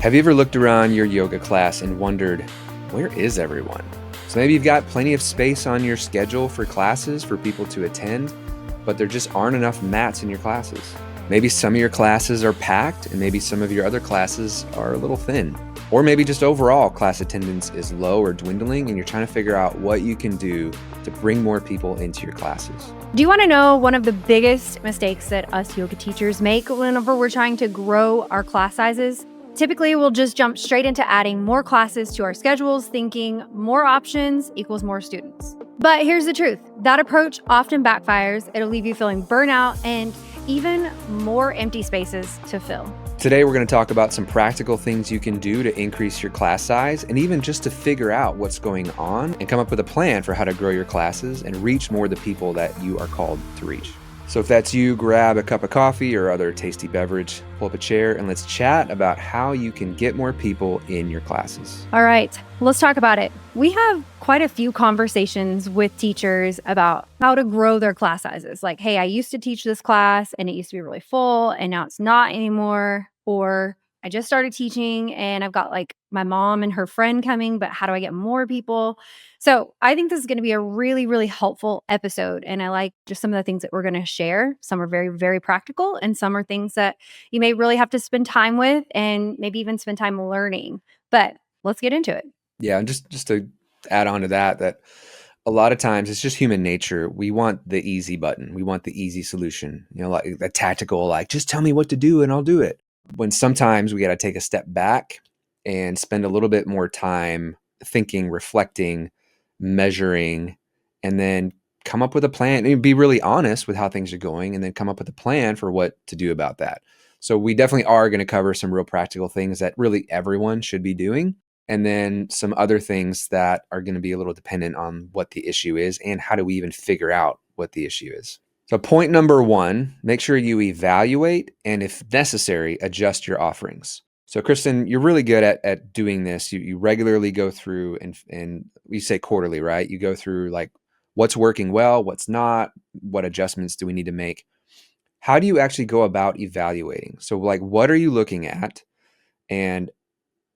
Have you ever looked around your yoga class and wondered, where is everyone? So maybe you've got plenty of space on your schedule for classes for people to attend, but there just aren't enough mats in your classes. Maybe some of your classes are packed and maybe some of your other classes are a little thin. Or maybe just overall class attendance is low or dwindling and you're trying to figure out what you can do to bring more people into your classes. Do you want to know one of the biggest mistakes that us yoga teachers make whenever we're trying to grow our class sizes? Typically, we'll just jump straight into adding more classes to our schedules, thinking more options equals more students. But here's the truth. That approach often backfires. It'll leave you feeling burnout and even more empty spaces to fill. Today, we're going to talk about some practical things you can do to increase your class size and even just to figure out what's going on and come up with a plan for how to grow your classes and reach more of the people that you are called to reach. So if that's you, grab a cup of coffee or other tasty beverage, pull up a chair, and let's chat about how you can get more people in your classes. All right, let's talk about it. We have quite a few conversations with teachers about how to grow their class sizes. Like, hey, I used to teach this class and it used to be really full and now it's not anymore. Or I just started teaching and I've got like my mom and her friend coming, but how do I get more people? So I think this is going to be a really, really helpful episode. And I like just some of the things that we're going to share. Some are very, very practical and some are things that you may really have to spend time with and maybe even spend time learning. But let's get into it. Yeah, and just to add on to that a lot of times it's just human nature. We want the easy button. We want the easy solution, like the tactical, like just tell me what to do and I'll do it. When sometimes we got to take a step back and spend a little bit more time thinking, reflecting, measuring, and then come up with a plan and be really honest with how things are going and then come up with a plan for what to do about that. So we definitely are going to cover some real practical things that really everyone should be doing. And then some other things that are going to be a little dependent on what the issue is and how do we even figure out what the issue is. So point number one, make sure you evaluate and if necessary, adjust your offerings. So Kristen, you're really good at doing this. You regularly go through and we say quarterly, right? You go through like what's working well, what's not, what adjustments do we need to make? How do you actually go about evaluating? So like what are you looking at? And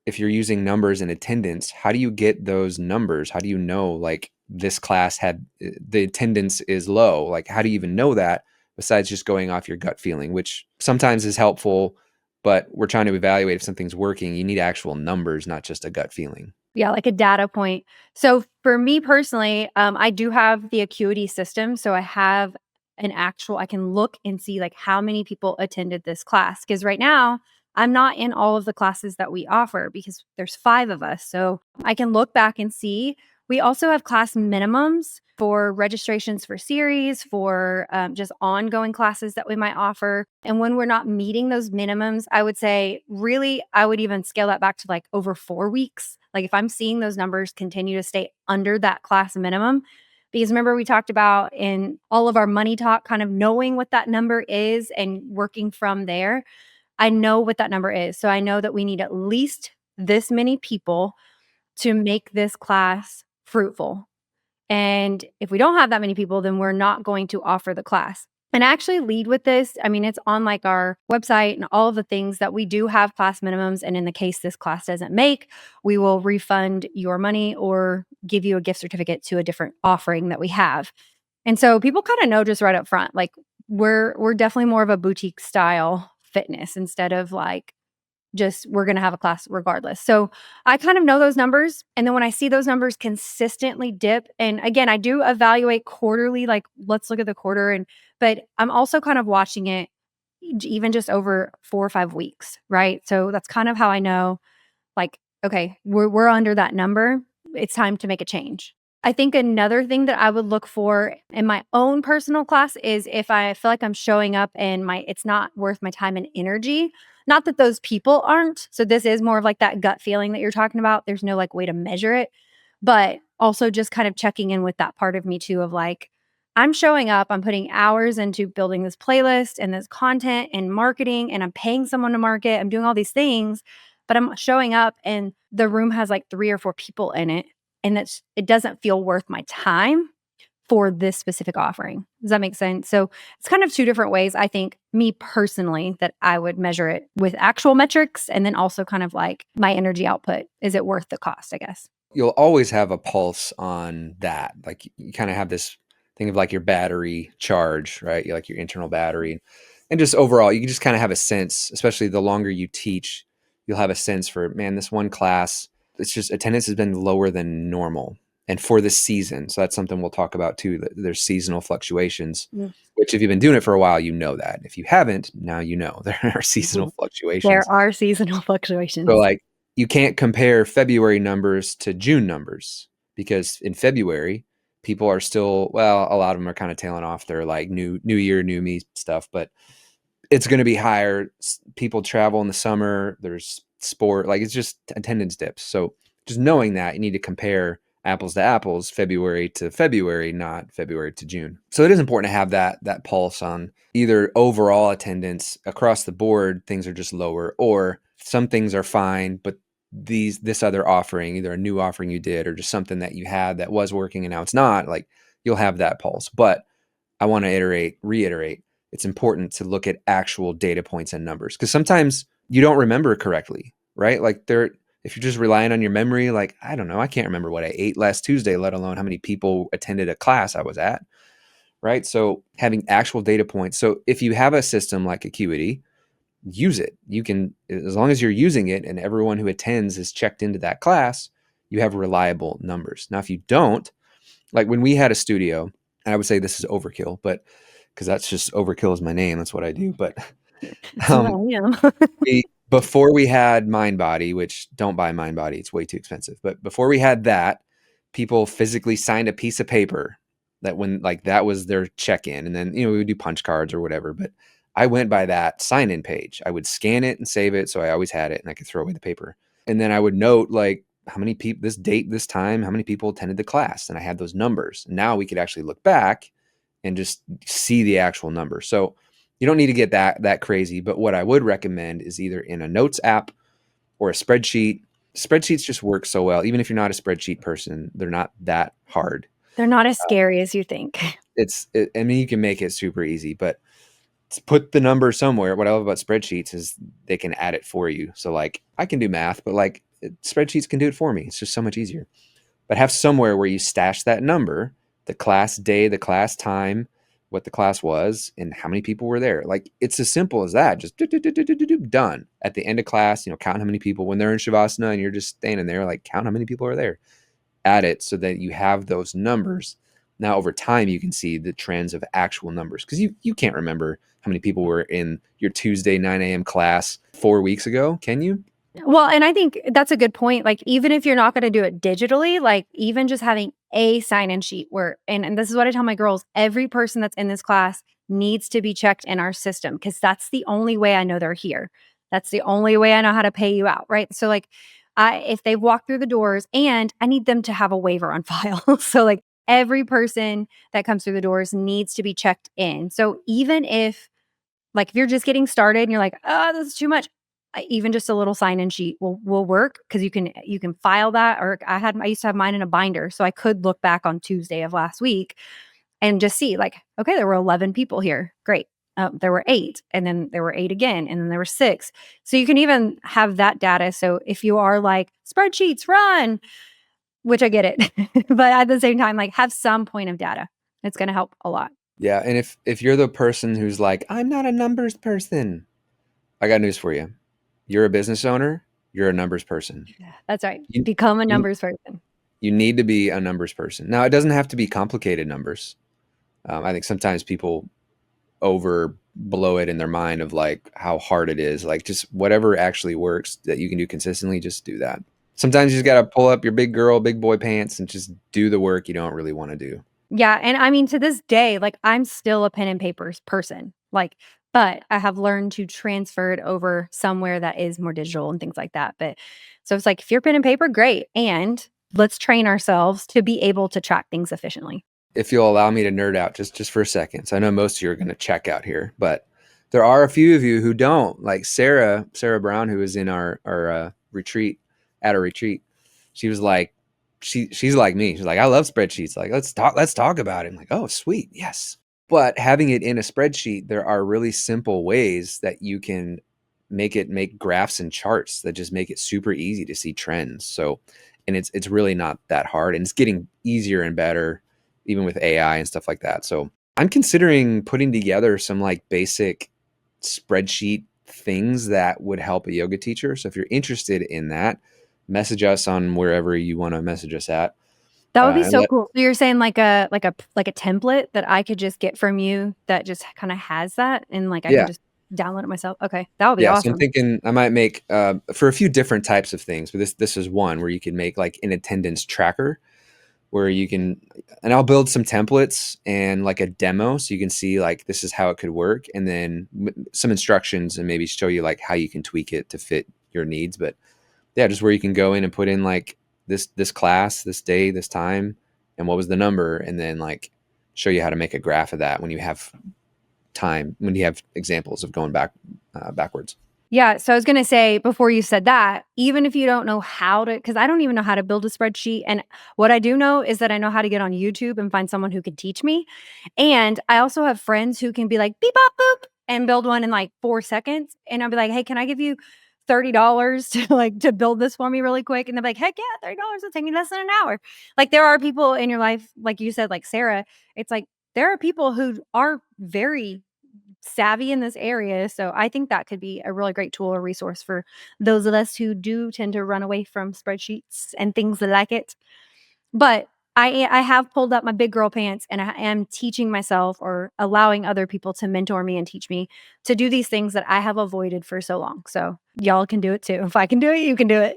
if you're using numbers in attendance, how do you get those numbers? How do you know like this class had the attendance is low? Like how do you even know that besides just going off your gut feeling, which sometimes is helpful, but we're trying to evaluate if something's working. You need actual numbers, not just a gut feeling. Yeah, like a data point. So for me personally, I do have the Acuity system. So I have I can look and see like how many people attended this class. Because right now, I'm not in all of the classes that we offer because there's 5 of us. So I can look back and see. We also have class minimums for registrations for series, for just ongoing classes that we might offer. And when we're not meeting those minimums, I would say really, I would even scale that back to like over 4 weeks. Like if I'm seeing those numbers continue to stay under that class minimum, because remember we talked about in all of our money talk, kind of knowing what that number is and working from there. I know what that number is. So I know that we need at least this many people to make this class fruitful. And if we don't have that many people, then we're not going to offer the class. And I actually lead with this. I mean, it's on like our website and all of the things that we do have class minimums. And in the case this class doesn't make, we will refund your money or give you a gift certificate to a different offering that we have. And so people kind of know just right up front, like we're definitely more of a boutique style fitness instead of like just we're going to have a class regardless. So I kind of know those numbers. And then when I see those numbers consistently dip, and again, I do evaluate quarterly, like let's look at the quarter. But I'm also kind of watching it even just over 4 or 5 weeks, right? So that's kind of how I know like, okay, we're under that number. It's time to make a change. I think another thing that I would look for in my own personal class is if I feel like I'm showing up and it's not worth my time and energy. Not that those people aren't. So this is more of like that gut feeling that you're talking about. There's no like way to measure it, but also just kind of checking in with that part of me too of like, I'm showing up, I'm putting hours into building this playlist and this content and marketing, and I'm paying someone to market. I'm doing all these things, but I'm showing up and the room has like 3 or 4 people in it. And it doesn't feel worth my time for this specific offering. Does that make sense? So it's kind of two different ways, I think, me personally, that I would measure it with actual metrics and then also kind of like my energy output. Is it worth the cost, I guess? You'll always have a pulse on that. Like you kind of have this thing of like your battery charge, right? Like your internal battery. And just overall, you can just kind of have a sense, especially the longer you teach, you'll have a sense for, man, this one class, it's just attendance has been lower than normal. And for this season. So that's something we'll talk about too. That there's seasonal fluctuations, Mm. which if you've been doing it for a while, you know that. If you haven't, now you know there are seasonal Mhm. fluctuations. There are seasonal So fluctuations. like you can't compare February numbers to June numbers because in February, people are still, well, a lot of them are kind of tailing off their like new year, new me stuff, but it's going to be higher. People travel in the summer. There's sport, like it's just attendance dips. So just knowing that you need to compare apples to apples, February to February, not February to June. So it is important to have that pulse on either overall attendance across the board, things are just lower, or some things are fine, but this other offering, either a new offering you did or just something that you had that was working and now it's not, like you'll have that pulse. But I want to reiterate, it's important to look at actual data points and numbers because sometimes you don't remember correctly, right? Like if you're just relying on your memory, like, I don't know, I can't remember what I ate last Tuesday, let alone how many people attended a class I was at, right? So having actual data points. So if you have a system like Acuity, use it. You can, as long as you're using it and everyone who attends is checked into that class, you have reliable numbers. Now, if you don't, like when we had a studio, and I would say this is overkill, but because that's just overkill is my name, that's what I do. But That's who um, I am. before we had Mindbody, which don't buy Mindbody, it's way too expensive. But before we had that, people physically signed a piece of paper that when like that was their check-in, and then we would do punch cards or whatever. But I went by that sign-in page. I would scan it and save it, so I always had it, and I could throw away the paper. And then I would note like how many people, this date, this time, how many people attended the class, and I had those numbers. Now we could actually look back and just see the actual number. So you don't need to get that crazy, but what I would recommend is either in a notes app or a spreadsheet. Spreadsheets just work so well. Even if you're not a spreadsheet person, they're not that hard. They're not as scary as you think. I mean, you can make it super easy, but put the number somewhere. What I love about spreadsheets is they can add it for you. So like I can do math, but like spreadsheets can do it for me. It's just so much easier. But have somewhere where you stash that number, the class day, the class time, what the class was, and how many people were there. Like it's as simple as that. Just done. At the end of class, count how many people when they're in Shavasana and you're just standing there, like count how many people are there. Add it so that you have those numbers. Now over time you can see the trends of actual numbers because you can't remember how many people were in your Tuesday 9 a.m. class 4 weeks ago, can you? Well, and I think that's a good point. Like, even if you're not going to do it digitally, like, even just having a sign in sheet where, and this is what I tell my girls, every person that's in this class needs to be checked in our system because that's the only way I know they're here. That's the only way I know how to pay you out. Right. So, like, if they've walked through the doors and I need them to have a waiver on file. So, like, every person that comes through the doors needs to be checked in. So, even if you're just getting started and you're like, oh, this is too much. Even just a little sign-in sheet will work because you can file that. Or I used to have mine in a binder, so I could look back on Tuesday of last week and just see like, okay, there were 11 people here. Great. There were 8, and then there were 8 again, and then there were 6. So you can even have that data. So if you are like spreadsheets, run, which I get it, but at the same time, like have some point of data. It's going to help a lot. Yeah, and if you're the person who's like, I'm not a numbers person, I got news for you. You're a business owner, you're a numbers person. That's right. You Become a you, numbers person. you need to be a numbers person. Now, it doesn't have to be complicated numbers. I think sometimes people over blow it in their mind of like how hard it is. Like just whatever actually works that you can do consistently, just do that. Sometimes you just got to pull up your big girl, big boy pants and just do the work you don't really want to do. Yeah, and I mean, to this day, like, I'm still a pen and papers person, like, but I have learned to transfer it over somewhere that is more digital and things like that, but so it's like, if you're pen and paper, great, and let's train ourselves to be able to track things efficiently. If you'll allow me to nerd out just for a second. So I know most of you are going to check out here, but there are a few of you who don't, like Sarah Brown, who was in our retreat at a retreat. She was like, she's like me. She's like, I love spreadsheets. Like, let's talk about it. I'm like, oh, sweet. Yes. But having it in a spreadsheet, there are really simple ways that you can make graphs and charts that just make it super easy to see trends. So, and it's really not that hard, and it's getting easier and better even with AI and stuff like that. So I'm considering putting together some like basic spreadsheet things that would help a yoga teacher. So if you're interested in that, message us on wherever you want to message us at. That would be And so cool. So you're saying like a template that I could just get from you that just kinda has that, and, like, I can yeah, just download it myself? Okay, that would be yeah. So I'm awesome. thinking I might make for a few different types of things, but this is one where you can make like an attendance tracker where you can, and I'll build some templates and like a demo so you can see like this is how it could work, and then some instructions and maybe show you like how you can tweak it to fit your needs. But yeah, just where you can go in and put in like this class, this day, this time, and what was the number, and then like show you how to make a graph of that when you have time, when you have examples of going backwards. Yeah, so I was gonna say before you said that, even if you don't know how to, because I don't even know how to build a spreadsheet, and what I do know is that I know how to get on YouTube and find someone who could teach me, and I also have friends who can be like, "Beep, bop, boop," and build one in, like, 4 seconds, and I'll be like, "Hey, can I give you $30 to, like, to build this for me really quick?" And they're like, "Heck yeah, $30 will take me less than an hour." Like, there are people in your life, like you said, like Sarah, it's like, there are people who are very savvy in this area. So I think that could be a really great tool or resource for those of us who do tend to run away from spreadsheets and things like it. But I have pulled up my big girl pants, and I am teaching myself or allowing other people to mentor me and teach me to do these things that I have avoided for so long. So y'all can do it too. If I can do it, you can do it.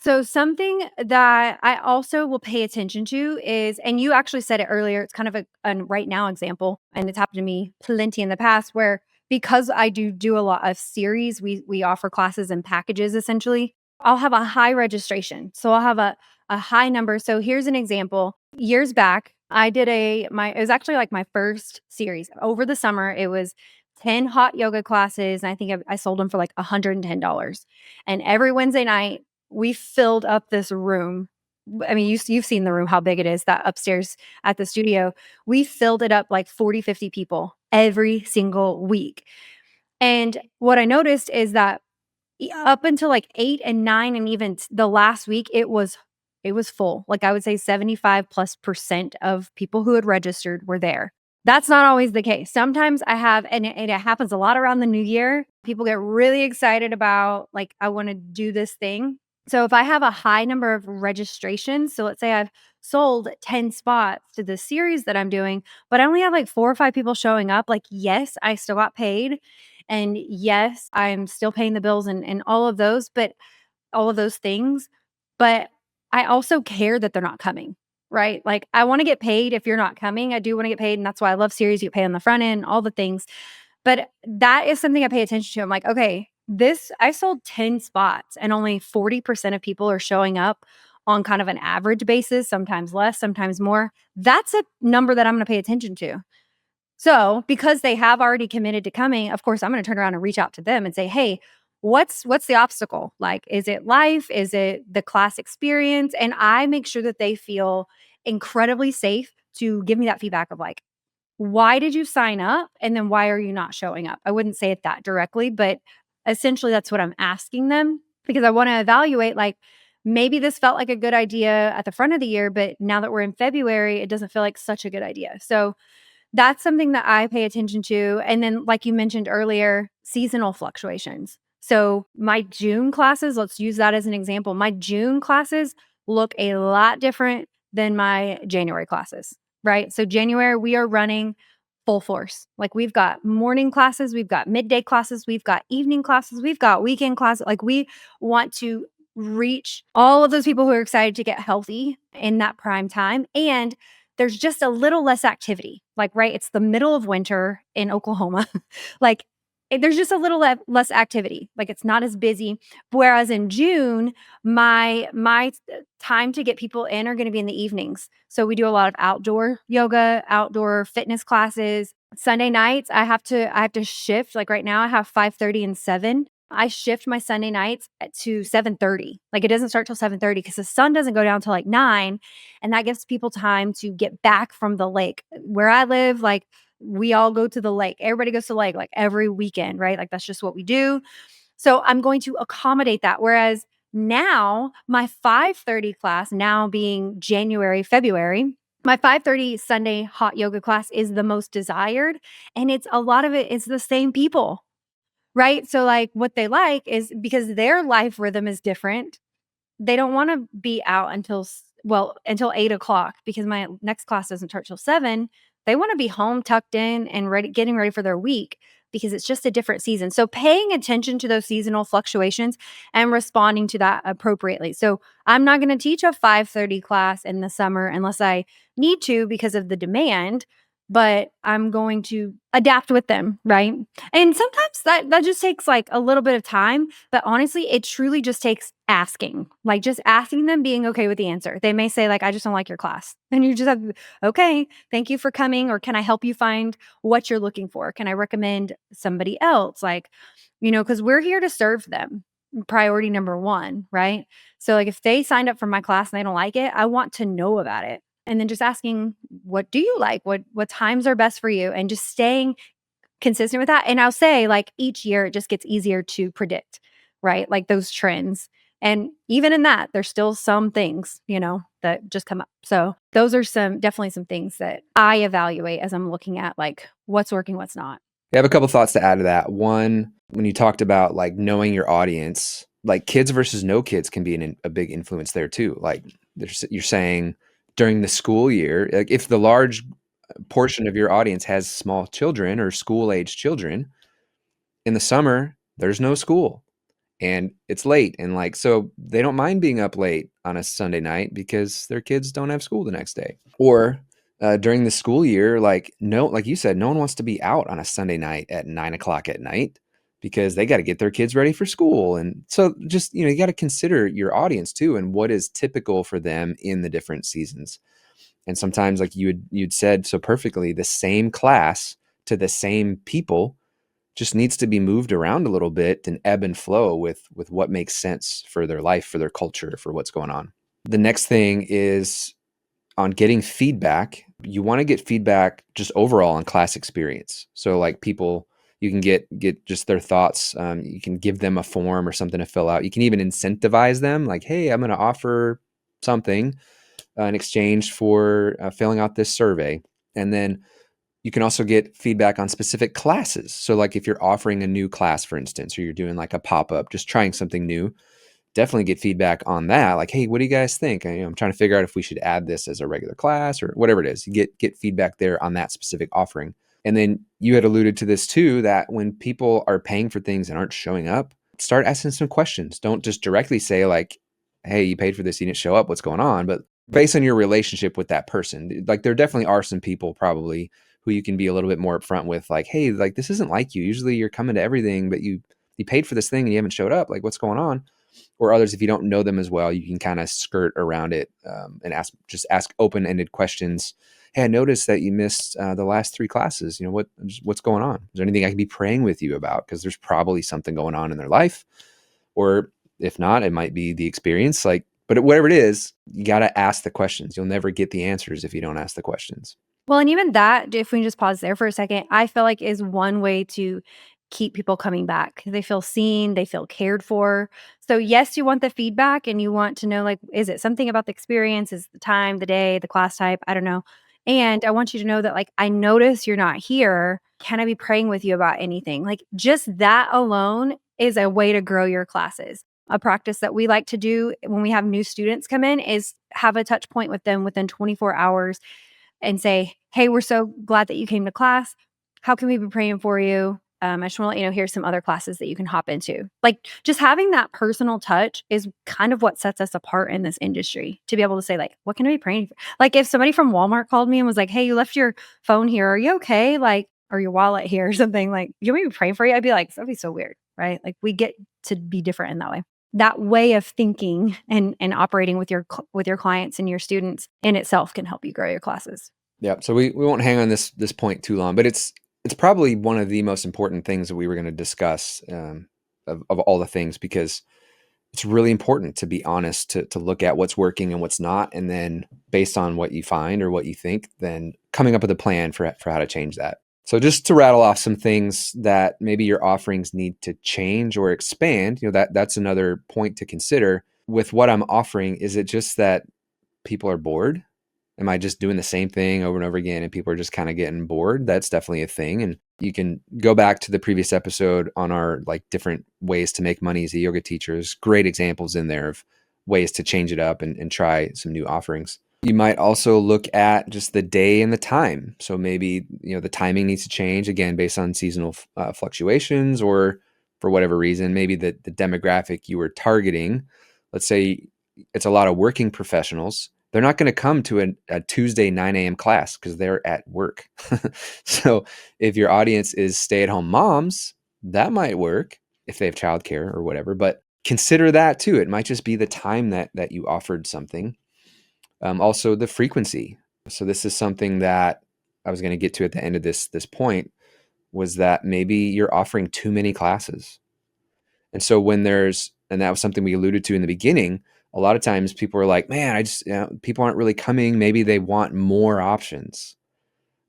So something that I also will pay attention to is, and you actually said it earlier, it's kind of a right now example, and it's happened to me plenty in the past where, because I do a lot of series, we offer classes and packages essentially. I'll have a high registration. So I'll have a high number. So here's an example. Years back, I did it was actually like my first series. Over the summer, it was 10 hot yoga classes, and I think I sold them for like $110. And every Wednesday night, we filled up this room. I mean, you've seen the room, how big it is, that upstairs at the studio. We filled it up like 40, 50 people every single week. And what I noticed is that up until like 8 and 9 and even the last week, it was full. Like, I would say 75+% of people who had registered were there. That's not always the case. Sometimes I have, and it happens a lot around the new year. People get really excited about, like, I want to do this thing. So if I have a high number of registrations, so let's say I've sold 10 spots to the series that I'm doing, but I only have like 4 or 5 people showing up, like, yes, I still got paid. And yes, I'm still paying the bills and all of those, but all of those things. But I also care that they're not coming, right? Like, I want to get paid if you're not coming. I do want to get paid. And that's why I love series. You get paid on the front end, all the things. But that is something I pay attention to. I'm like, okay, I sold 10 spots and only 40% of people are showing up on kind of an average basis, sometimes less, sometimes more. That's a number that I'm going to pay attention to. So, because they have already committed to coming, of course, I'm going to turn around and reach out to them and say, "Hey, what's the obstacle? Like, is it life? Is it the class experience?" And I make sure that they feel incredibly safe to give me that feedback of like, "Why did you sign up? And then why are you not showing up?" I wouldn't say it that directly, but essentially that's what I'm asking them, because I want to evaluate, like, maybe this felt like a good idea at the front of the year, but now that we're in February, it doesn't feel like such a good idea. So that's something that I pay attention to. And then, like you mentioned earlier, seasonal fluctuations. So, my June classes, let's use that as an example. My June classes look a lot different than my January classes, right? So, January, we are running full force. Like, we've got morning classes, we've got midday classes, we've got evening classes, we've got weekend classes. Like, we want to reach all of those people who are excited to get healthy in that prime time. And there's just a little less activity. Like, right, it's the middle of winter in Oklahoma. Like, there's just a little less activity. Like, it's not as busy. Whereas in June, my time to get people in are going to be in the evenings. So we do a lot of outdoor yoga, outdoor fitness classes. Sunday nights, I have to shift. Like, right now, I have 5:30 and 7. I shift my Sunday nights to 7:30. Like, it doesn't start till 7:30 because the sun doesn't go down till like 9, and that gives people time to get back from the lake. Where I live, like, we all go to the lake. Everybody goes to the lake, like, every weekend, right? Like, that's just what we do. So I'm going to accommodate that. Whereas now my 5:30 class, now being January, February, my 5:30 Sunday hot yoga class is the most desired, and it's a lot of it is the same people. Right? So, like, what they like is because their life rhythm is different, they don't wanna be out until 8 o'clock because my next class doesn't start till 7. They wanna be home tucked in and getting ready for their week because it's just a different season. So, paying attention to those seasonal fluctuations and responding to that appropriately. So, I'm not gonna teach a 5:30 class in the summer unless I need to because of the demand, but I'm going to adapt with them, right? And sometimes that just takes, like, a little bit of time, but honestly, it truly just takes asking, like, just asking them, being okay with the answer. They may say, like, "I just don't like your class." And you just have to, "Okay, thank you for coming," or, "Can I help you find what you're looking for? Can I recommend somebody else?" Like, because we're here to serve them, priority number 1, right? So, like, if they signed up for my class and they don't like it, I want to know about it. And then just asking, "What do you like? What times are best for you?" And just staying consistent with that. And I'll say, like, each year it just gets easier to predict, right? Like, those trends. And even in that, there's still some things, that just come up. So those are definitely some things that I evaluate as I'm looking at, like, what's working, what's not. I have a couple thoughts to add to that. One, when you talked about like knowing your audience, like kids versus no kids can be a big influence there too. Like you're saying during the school year, like if the large portion of your audience has small children or school age children, in the summer, there's no school and it's late. And like, so they don't mind being up late on a Sunday night because their kids don't have school the next day. Or during the school year, like, no, like you said, no one wants to be out on a Sunday night at 9 o'clock at night because they got to get their kids ready for school. And so just, you got to consider your audience too and what is typical for them in the different seasons. And sometimes, like you'd said so perfectly, the same class to the same people just needs to be moved around a little bit and ebb and flow with what makes sense for their life, for their culture, for what's going on. The next thing is on getting feedback. You want to get feedback just overall on class experience. So like people, you can get just their thoughts. You can give them a form or something to fill out. You can even incentivize them, like, hey, I'm going to offer something in exchange for filling out this survey. And then you can also get feedback on specific classes. So like if you're offering a new class, for instance, or you're doing like a pop-up, just trying something new, definitely get feedback on that. Like, hey, what do you guys think? I'm trying to figure out if we should add this as a regular class or whatever it is. You get feedback there on that specific offering. And then you had alluded to this too, that when people are paying for things and aren't showing up, start asking some questions. Don't just directly say like, hey, you paid for this, you didn't show up, what's going on? But based on your relationship with that person, like there definitely are some people probably who you can be a little bit more upfront with, like, hey, like this isn't like you. Usually you're coming to everything, but you paid for this thing and you haven't showed up. Like, what's going on? Or others, if you don't know them as well, you can kind of skirt around it and ask open-ended questions. Hey, I noticed that you missed the last 3 classes. What's going on? Is there anything I can be praying with you about? Because there's probably something going on in their life, or if not, it might be the experience. Like, but whatever it is, you got to ask the questions. You'll never get the answers if you don't ask the questions. Well, and even that, if we can just pause there for a second, I feel like is one way to keep people coming back. They feel seen, they feel cared for. So, yes, you want the feedback and you want to know, like, is it something about the experience? Is the time, the day, the class type? I don't know. And I want you to know that, like, I notice you're not here. Can I be praying with you about anything? Like, just that alone is a way to grow your classes. A practice that we like to do when we have new students come in is have a touch point with them within 24 hours and say, "Hey, we're so glad that you came to class. How can we be praying for you? I just want to let you know here's some other classes that you can hop into." Like, just having that personal touch is kind of what sets us apart in this industry, to be able to say, like, "What can I be praying for?" Like, if somebody from Walmart called me and was like, "Hey, you left your phone here. Are you okay? Like, or your wallet here or something, like, you want me to be praying for you?" I'd be like, "That'd be so weird." Right? Like, we get to be different in that way. That way of thinking and operating with your clients and your students in itself can help you grow your classes. Yeah. So we won't hang on this point too long, but it's probably one of the most important things that we were going to discuss of all the things, because it's really important to be honest, to look at what's working and what's not. And then based on what you find or what you think, then coming up with a plan for how to change that. So just to rattle off some things that maybe your offerings need to change or expand, that's another point to consider. With what I'm offering, is it just that people are bored? Am I just doing the same thing over and over again and people are just kind of getting bored? That's definitely a thing. And you can go back to the previous episode on our different ways to make money as a yoga teacher. There's great examples in there of ways to change it up and try some new offerings. You might also look at just the day and the time. So maybe, the timing needs to change, again, based on seasonal fluctuations, or for whatever reason, maybe the demographic you were targeting, let's say it's a lot of working professionals. They're not going to come to a Tuesday 9 a.m. class because they're at work. So if your audience is stay-at-home moms, that might work if they have childcare or whatever. But consider that too. It might just be the time that you offered something. Also, the frequency. So this is something that I was going to get to at the end of this point, was that maybe you're offering too many classes. And so and that was something we alluded to in the beginning, a lot of times people are like, man, people aren't really coming. Maybe they want more options.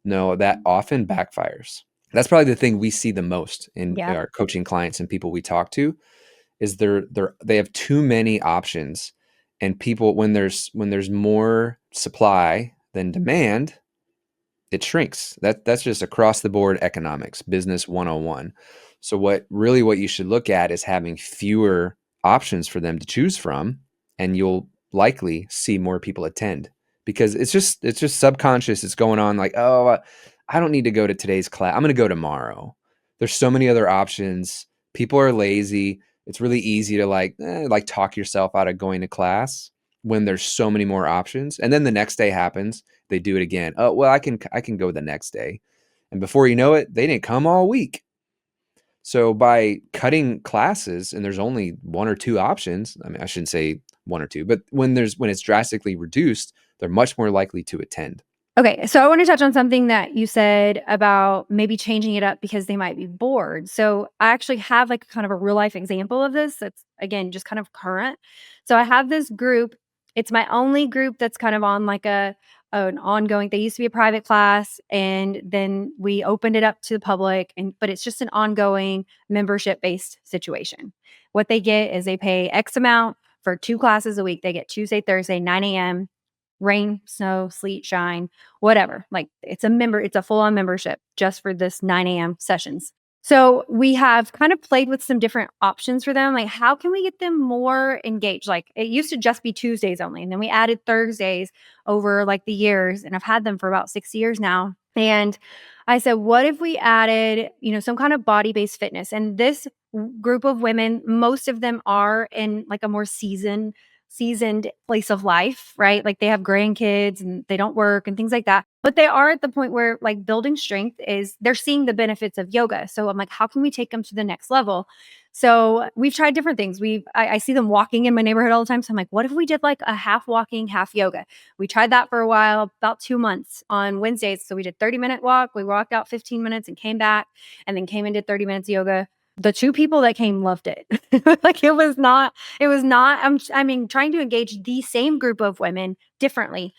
No, that often backfires. That's probably the thing we see the most in Yeah. our coaching clients and people we talk to, is they have too many options. And people, when there's more supply than demand, it shrinks. That's just across the board economics, business 101. So what you should look at is having fewer options for them to choose from, and you'll likely see more people attend, because it's just subconscious. It's going on like, oh, I don't need to go to today's class. I'm going to go tomorrow. There's so many other options. People are lazy. It's really easy to talk yourself out of going to class when there's so many more options. And then the next day happens, they do it again. Oh, well, I can go the next day. And before you know it, they didn't come all week. So by cutting classes and there's only one or two options, I mean, I shouldn't say one or two, but when it's drastically reduced, they're much more likely to attend. Okay, so I want to touch on something that you said about maybe changing it up because they might be bored. So I actually have kind of a real life example of this that's, again, just kind of current. So I have this group. It's my only group that's kind of on an ongoing. They used to be a private class, and then we opened it up to the public, but it's just an ongoing membership based situation. What they get is they pay X amount for 2 classes a week. They get Tuesday, Thursday, 9 a.m. rain, snow, sleet, shine, whatever. It's a full on membership just for this 9 a.m. sessions. So we have kind of played with some different options for them. Like, how can we get them more engaged? Like, it used to just be Tuesdays only. And then we added Thursdays over the years. And I've had them for about 6 years now. And I said, what if we added, some kind of body-based fitness? And this group of women, most of them are in a more seasoned place of life, right? Like, they have grandkids and they don't work and things like that. But they are at the point where building strength they're seeing the benefits of yoga. So I'm like, how can we take them to the next level? So we've tried different things. I see them walking in my neighborhood all the time. So I'm like, what if we did a half walking, half yoga? We tried that for a while, about 2 months on Wednesdays. So we did 30-minute walk. We walked out 15 minutes and came back, and then came and did 30 minutes yoga. The 2 people that came loved it. It was not, trying to engage the same group of women differently.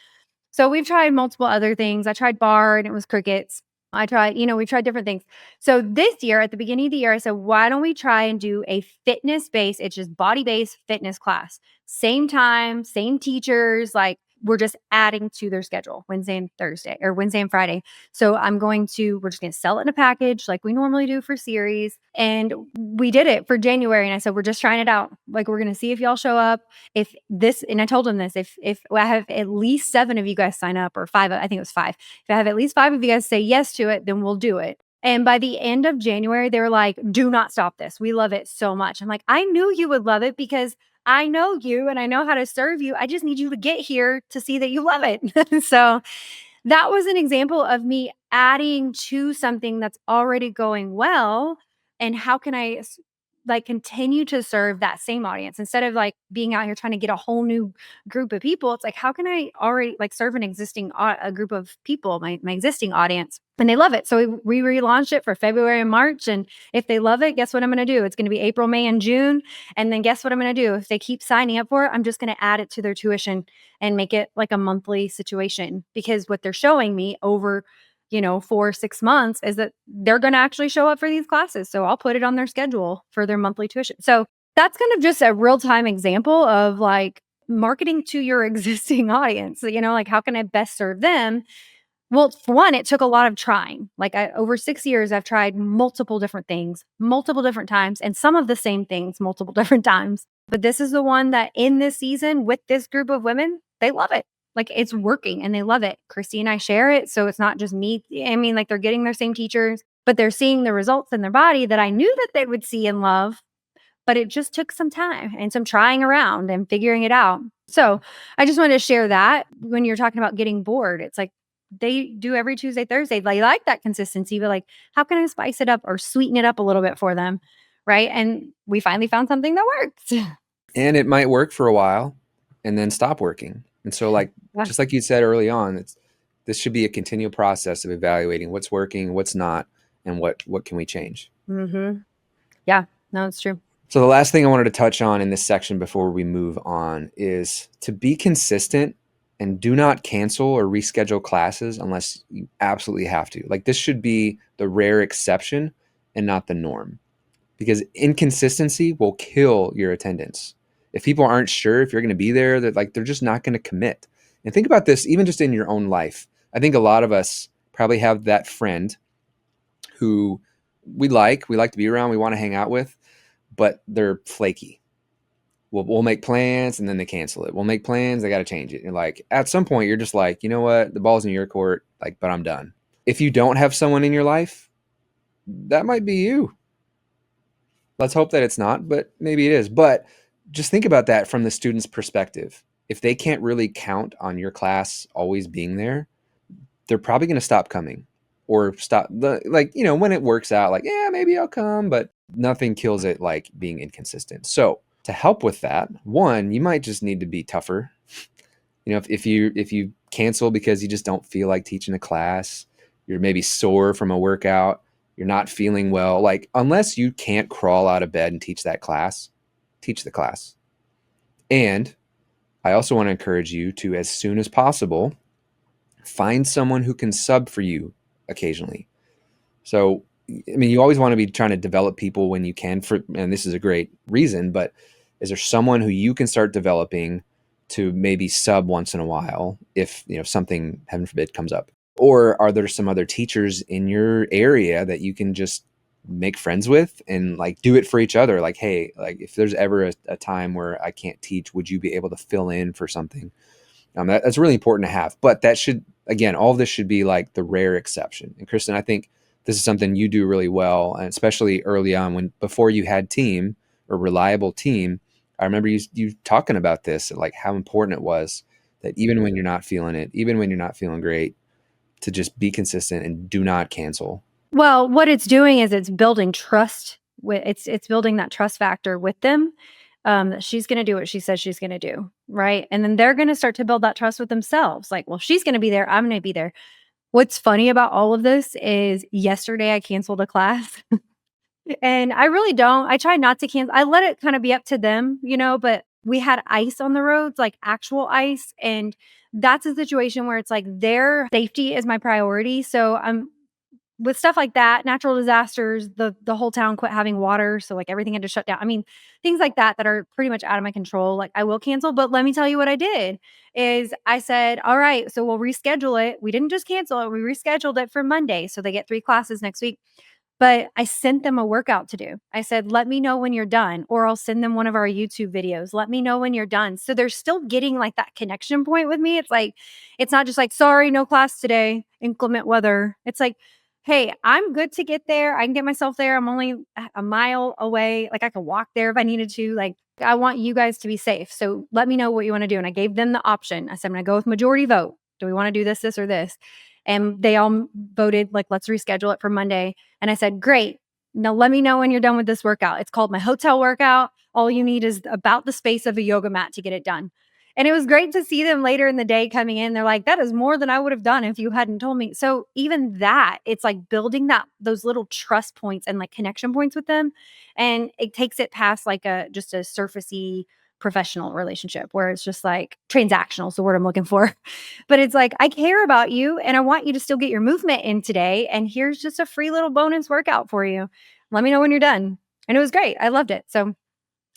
So we've tried multiple other things. I tried bar and it was crickets. We tried different things. So this year, at the beginning of the year, I said, why don't we try and do a fitness-based, it's just body-based fitness class. Same time, same teachers, we're just adding to their schedule Wednesday and Thursday, or Wednesday and Friday. So we're just going to sell it in a package like we normally do for series. And we did it for January. And I said, we're just trying it out. We're going to see if y'all show up. And I told them this, if I have at least 7 of you guys sign up, or 5, I think it was 5. If I have at least 5 of you guys say yes to it, then we'll do it. And by the end of January, they were like, do not stop this. We love it so much. I'm like, I knew you would love it because I know you and I know how to serve you. I just need you to get here to see that you love it. So that was an example of me adding to something that's already going well. And how can I like continue to serve that same audience instead of like being out here trying to get a whole new group of people. It's like, how can I already like serve an existing a group of people, my existing audience, and they love it. So we relaunched it for February and March. And if they love it, guess what I'm going to do? It's going to be April, May, and June. And then guess what I'm going to do? If they keep signing up for it, I'm just going to add it to their tuition and make it like a monthly situation, because what they're showing me over 4 or 6 months is that they're going to actually show up for these classes. So I'll put it on their schedule for their monthly tuition. So that's kind of just a real-time example of like marketing to your existing audience. Like how can I best serve them? Well, for one, it took a lot of trying. Like over 6 years, I've tried multiple different things, multiple different times, and some of the same things multiple different times. But this is the one that in this season with this group of women, they love it. Like it's working and they love it. Christy and I share it. So it's not just me. I mean, like they're getting their same teachers, but they're seeing the results in their body that I knew that they would see and love. But it just took some time and some trying around and figuring it out. So I just wanted to share that when you're talking about getting bored. It's like they do every Tuesday, Thursday. They like that consistency, but like, how can I spice it up or sweeten it up a little bit for them? Right. And we finally found something that works. And it might work for a while and then stop working. And so like, Yeah. just like you said early on, this should be a continual process of evaluating what's working, what's not, and what can we change. Mm-hmm. Yeah, no, it's true. So the last thing I wanted to touch on in this section before we move on is to be consistent and do not cancel or reschedule classes unless you absolutely have to. Like this should be the rare exception and not the norm, because inconsistency will kill your attendance. If people aren't sure if you're going to be there, they're just not going to commit. And think about this, even just in your own life. I think a lot of us probably have that friend who we like to be around, we want to hang out with, but they're flaky. We'll make plans and then they cancel it. We'll make plans, they got to change it. And like at some point, you're just like, you know what, the ball's in your court, like, but I'm done. If you don't have someone in your life, that might be you. Let's hope that it's not, but maybe it is. But just think about that from the student's perspective. If they can't really count on your class always being there, they're probably going to stop coming or stop when it works out, like, yeah, maybe I'll come, but nothing kills it like being inconsistent. So to help with that, one, you might just need to be tougher. If you cancel because you just don't feel like teaching a class, you're maybe sore from a workout, you're not feeling well, like unless you can't crawl out of bed and teach that class, teach the class. And I also want to encourage you to, as soon as possible, find someone who can sub for you occasionally. So, I mean, you always want to be trying to develop people when you can, and this is a great reason, but is there someone who you can start developing to maybe sub once in a while if, something, heaven forbid, comes up? Or are there some other teachers in your area that you can just make friends with and like do it for each other? Like, hey, like if there's ever a time where I can't teach, would you be able to fill in for something? That's really important to have, but that should, again, all of this should be like the rare exception. And Kristen, I think this is something you do really well, and especially early on before you had team or reliable team. I remember you talking about this, like how important it was that even when you're not feeling it, even when you're not feeling great, to just be consistent and do not cancel. Well, what it's doing is it's building trust it's building that trust factor with them. That she's going to do what she says she's going to do. Right. And then they're going to start to build that trust with themselves. Like, well, she's going to be there. I'm going to be there. What's funny about all of this is yesterday I canceled a class and I try not to cancel. I let it kind of be up to them, but we had ice on the roads, like actual ice. And that's a situation where it's like their safety is my priority. So I'm with stuff like that, natural disasters, the whole town quit having water, so like everything had to shut down. I mean, things like that are pretty much out of my control. Like I will cancel, but let me tell you what I did is I said, "All right, so we'll reschedule it." We didn't just cancel it; we rescheduled it for Monday, so they get 3 classes next week. But I sent them a workout to do. I said, "Let me know when you're done," or I'll send them one of our YouTube videos. "Let me know when you're done." So they're still getting like that connection point with me. It's like, it's not just like, "Sorry, no class today, inclement weather." It's like, "Hey, I'm good to get there. I can get myself there. I'm only a mile away. Like I could walk there if I needed to. Like I want you guys to be safe. So let me know what you want to do." And I gave them the option. I said, "I'm going to go with majority vote. Do we want to do this, this, or this?" And they all voted like, "Let's reschedule it for Monday." And I said, "Great. Now let me know when you're done with this workout. It's called my hotel workout. All you need is about the space of a yoga mat to get it done. And it was great to see them later in the day coming in. They're like, that is more than I would have done if you hadn't told me. So even that, it's like building those little trust points and like connection points with them. And it takes it past like just a surfacey professional relationship where it's just like transactional is the word I'm looking for. But it's like, I care about you and I want you to still get your movement in today. And here's just a free little bonus workout for you. Let me know when you're done. And it was great. I loved it. So,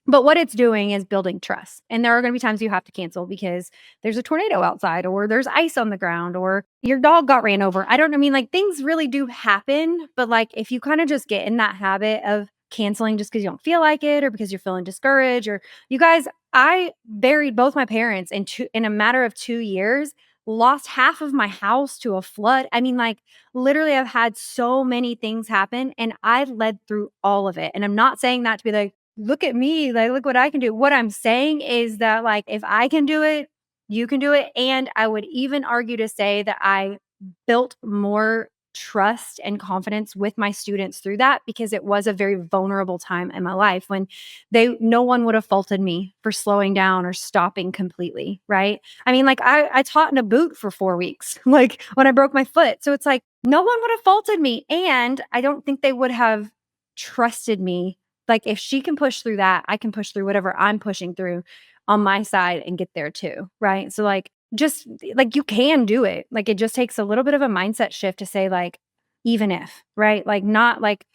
but what it's doing is building trust. And there are going to be times you have to cancel because there's a tornado outside or there's ice on the ground or your dog got ran over. I don't know. I mean, like things really do happen. But like if you kind of just get in that habit of canceling just because you don't feel like it or because you're feeling discouraged or you guys, I buried both my parents in a matter of 2 years, lost half of my house to a flood. I mean, like literally, I've had so many things happen and I've led through all of it. And I'm not saying that to be like, look at me, like, look what I can do. What I'm saying is that, like, if I can do it, you can do it. And I would even argue to say that I built more trust and confidence with my students through that because it was a very vulnerable time in my life when no one would have faulted me for slowing down or stopping completely. Right. I mean, like I taught in a boot for 4 weeks, like when I broke my foot. So it's like, no one would have faulted me. And I don't think they would have trusted me. Like if she can push through that, I can push through whatever I'm pushing through on my side and get there too. Right. So like just like you can do it. Like it just takes a little bit of a mindset shift to say like, even if, right? Like not like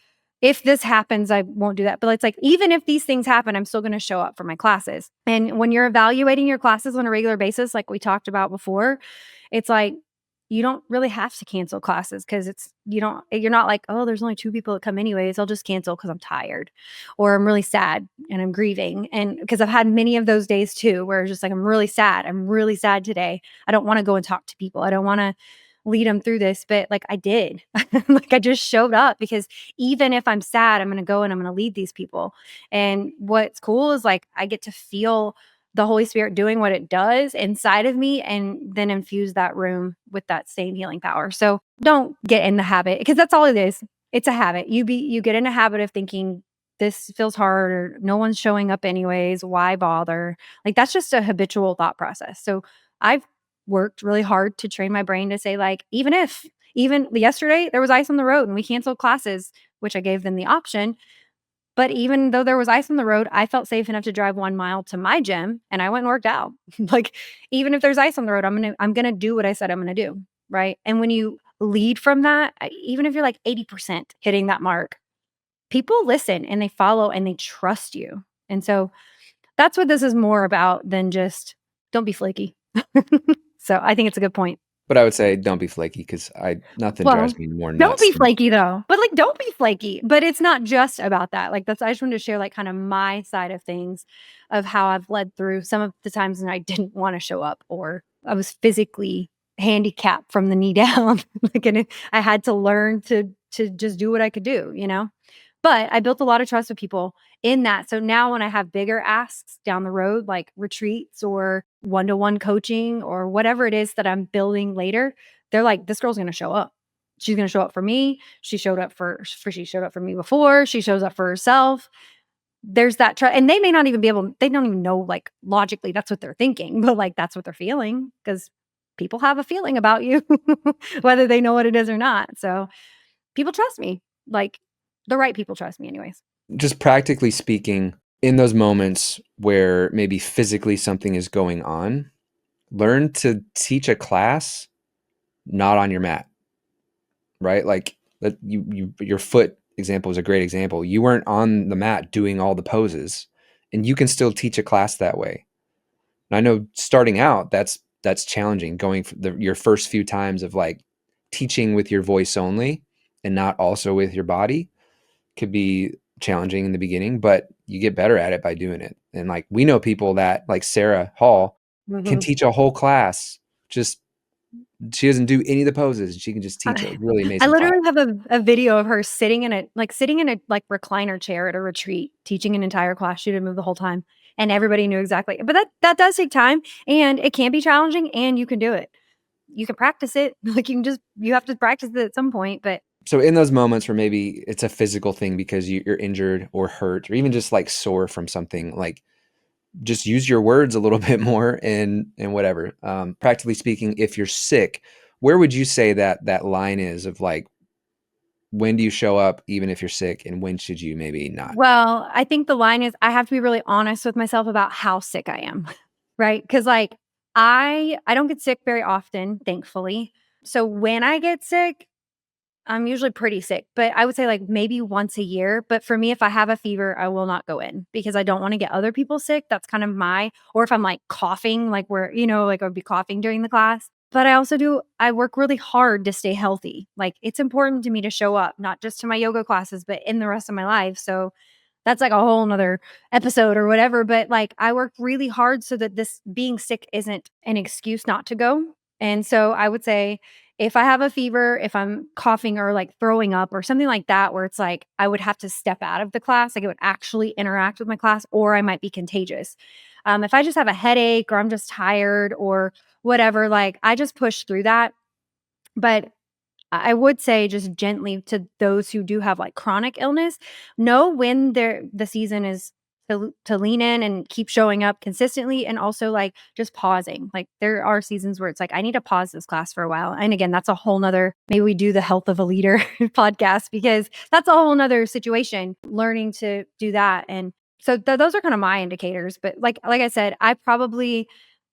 if this happens, I won't do that. But it's like, even if these things happen, I'm still going to show up for my classes. And when you're evaluating your classes on a regular basis, like we talked about before, it's like, you don't really have to cancel classes because you're not like, oh, there's only 2 people that come anyways. I'll just cancel because I'm tired or I'm really sad and I'm grieving. And because I've had many of those days too, where it's just like, I'm really sad. I'm really sad today. I don't want to go and talk to people. I don't want to lead them through this, but like I did, like I just showed up because even if I'm sad, I'm going to go and I'm going to lead these people. And what's cool is like, I get to feel the Holy Spirit doing what it does inside of me and then infuse that room with that same healing power. So don't get in the habit because that's all it is. It's a habit. You get in a habit of thinking this feels hard or no one's showing up anyways. Why bother? Like that's just a habitual thought process. So I've worked really hard to train my brain to say like, even yesterday there was ice on the road and we canceled classes, which I gave them the option. But even though there was ice on the road, I felt safe enough to drive 1 mile to my gym and I went and worked out. Like even if there's ice on the road, I'm going to do what I said I'm going to do, right? And when you lead from that, even if you're like 80% hitting that mark, people listen and they follow and they trust you. And so that's what this is more about than just don't be flaky. So I think it's a good point. But I would say don't be flaky because nothing Well, drives me more don't nuts be than flaky though. But like don't be flaky. But it's not just about that. Like I just wanted to share like kind of my side of things of how I've led through some of the times when I didn't want to show up or I was physically handicapped from the knee down. Like and I had to learn to just do what I could do, you know? But I built a lot of trust with people in that. So now when I have bigger asks down the road, like retreats or one-to-one coaching or whatever it is that I'm building later, they're like, this girl's going to show up. She's going to show up for me. She showed up she showed up for me before. She shows up for herself. There's that trust. And they may not even they don't even know like logically that's what they're thinking, but like that's what they're feeling because people have a feeling about you, whether they know what it is or not. So people trust me. Like the right people trust me anyways. just practically speaking, in those moments where maybe physically something is going on, learn to teach a class not on your mat, right? Like your foot example is a great example. You weren't on the mat doing all the poses, and you can still teach a class that way. And I know starting out, that's challenging. Going for your first few times of like teaching with your voice only and not also with your body could be challenging in the beginning, but you get better at it by doing it. And like we know people that like Sarah Hall can Mhm. teach a whole class. Just she doesn't do any of the poses. She can just teach a really I amazing class. literally have a video of her sitting in a like recliner chair at a retreat, teaching an entire class. She didn't move the whole time, and everybody knew exactly. But that does take time, and it can be challenging, and you can do it. You can practice it. Like you have to practice it at some point, but So in those moments where maybe it's a physical thing because you're injured or hurt or even just like sore from something, like just use your words a little bit more and whatever. Practically speaking, if you're sick, where would you say that line is of like, when do you show up even if you're sick, and when should you maybe not? Well, I think the line is I have to be really honest with myself about how sick I am, right? Because like, I don't get sick very often, thankfully. So when I get sick, I'm usually pretty sick, but I would say, like, maybe once a year, but for me, if I have a fever, I will not go in because I don't wanna get other people sick. That's kind of my or if I'm, like, coughing, like, where, like, I'd be coughing during the class. But I work really hard to stay healthy. Like, it's important to me to show up, not just to my yoga classes, but in the rest of my life. So that's like a whole nother episode or whatever. But like, I work really hard so that this being sick isn't an excuse not to go. And so I would say if I have a fever, if I'm coughing or like throwing up or something like that, where it's like I would have to step out of the class, like it would actually interact with my class, or I might be contagious. If I just have a headache or I'm just tired or whatever, like I just push through that. But I would say just gently to those who do have like chronic illness, know when the season is to lean in and keep showing up consistently and also like just pausing. Like there are seasons where it's like, I need to pause this class for a while. And again, that's a whole nother, maybe we do the health of a leader podcast because that's a whole nother situation, learning to do that. And so those are kind of my indicators. But like I said, I probably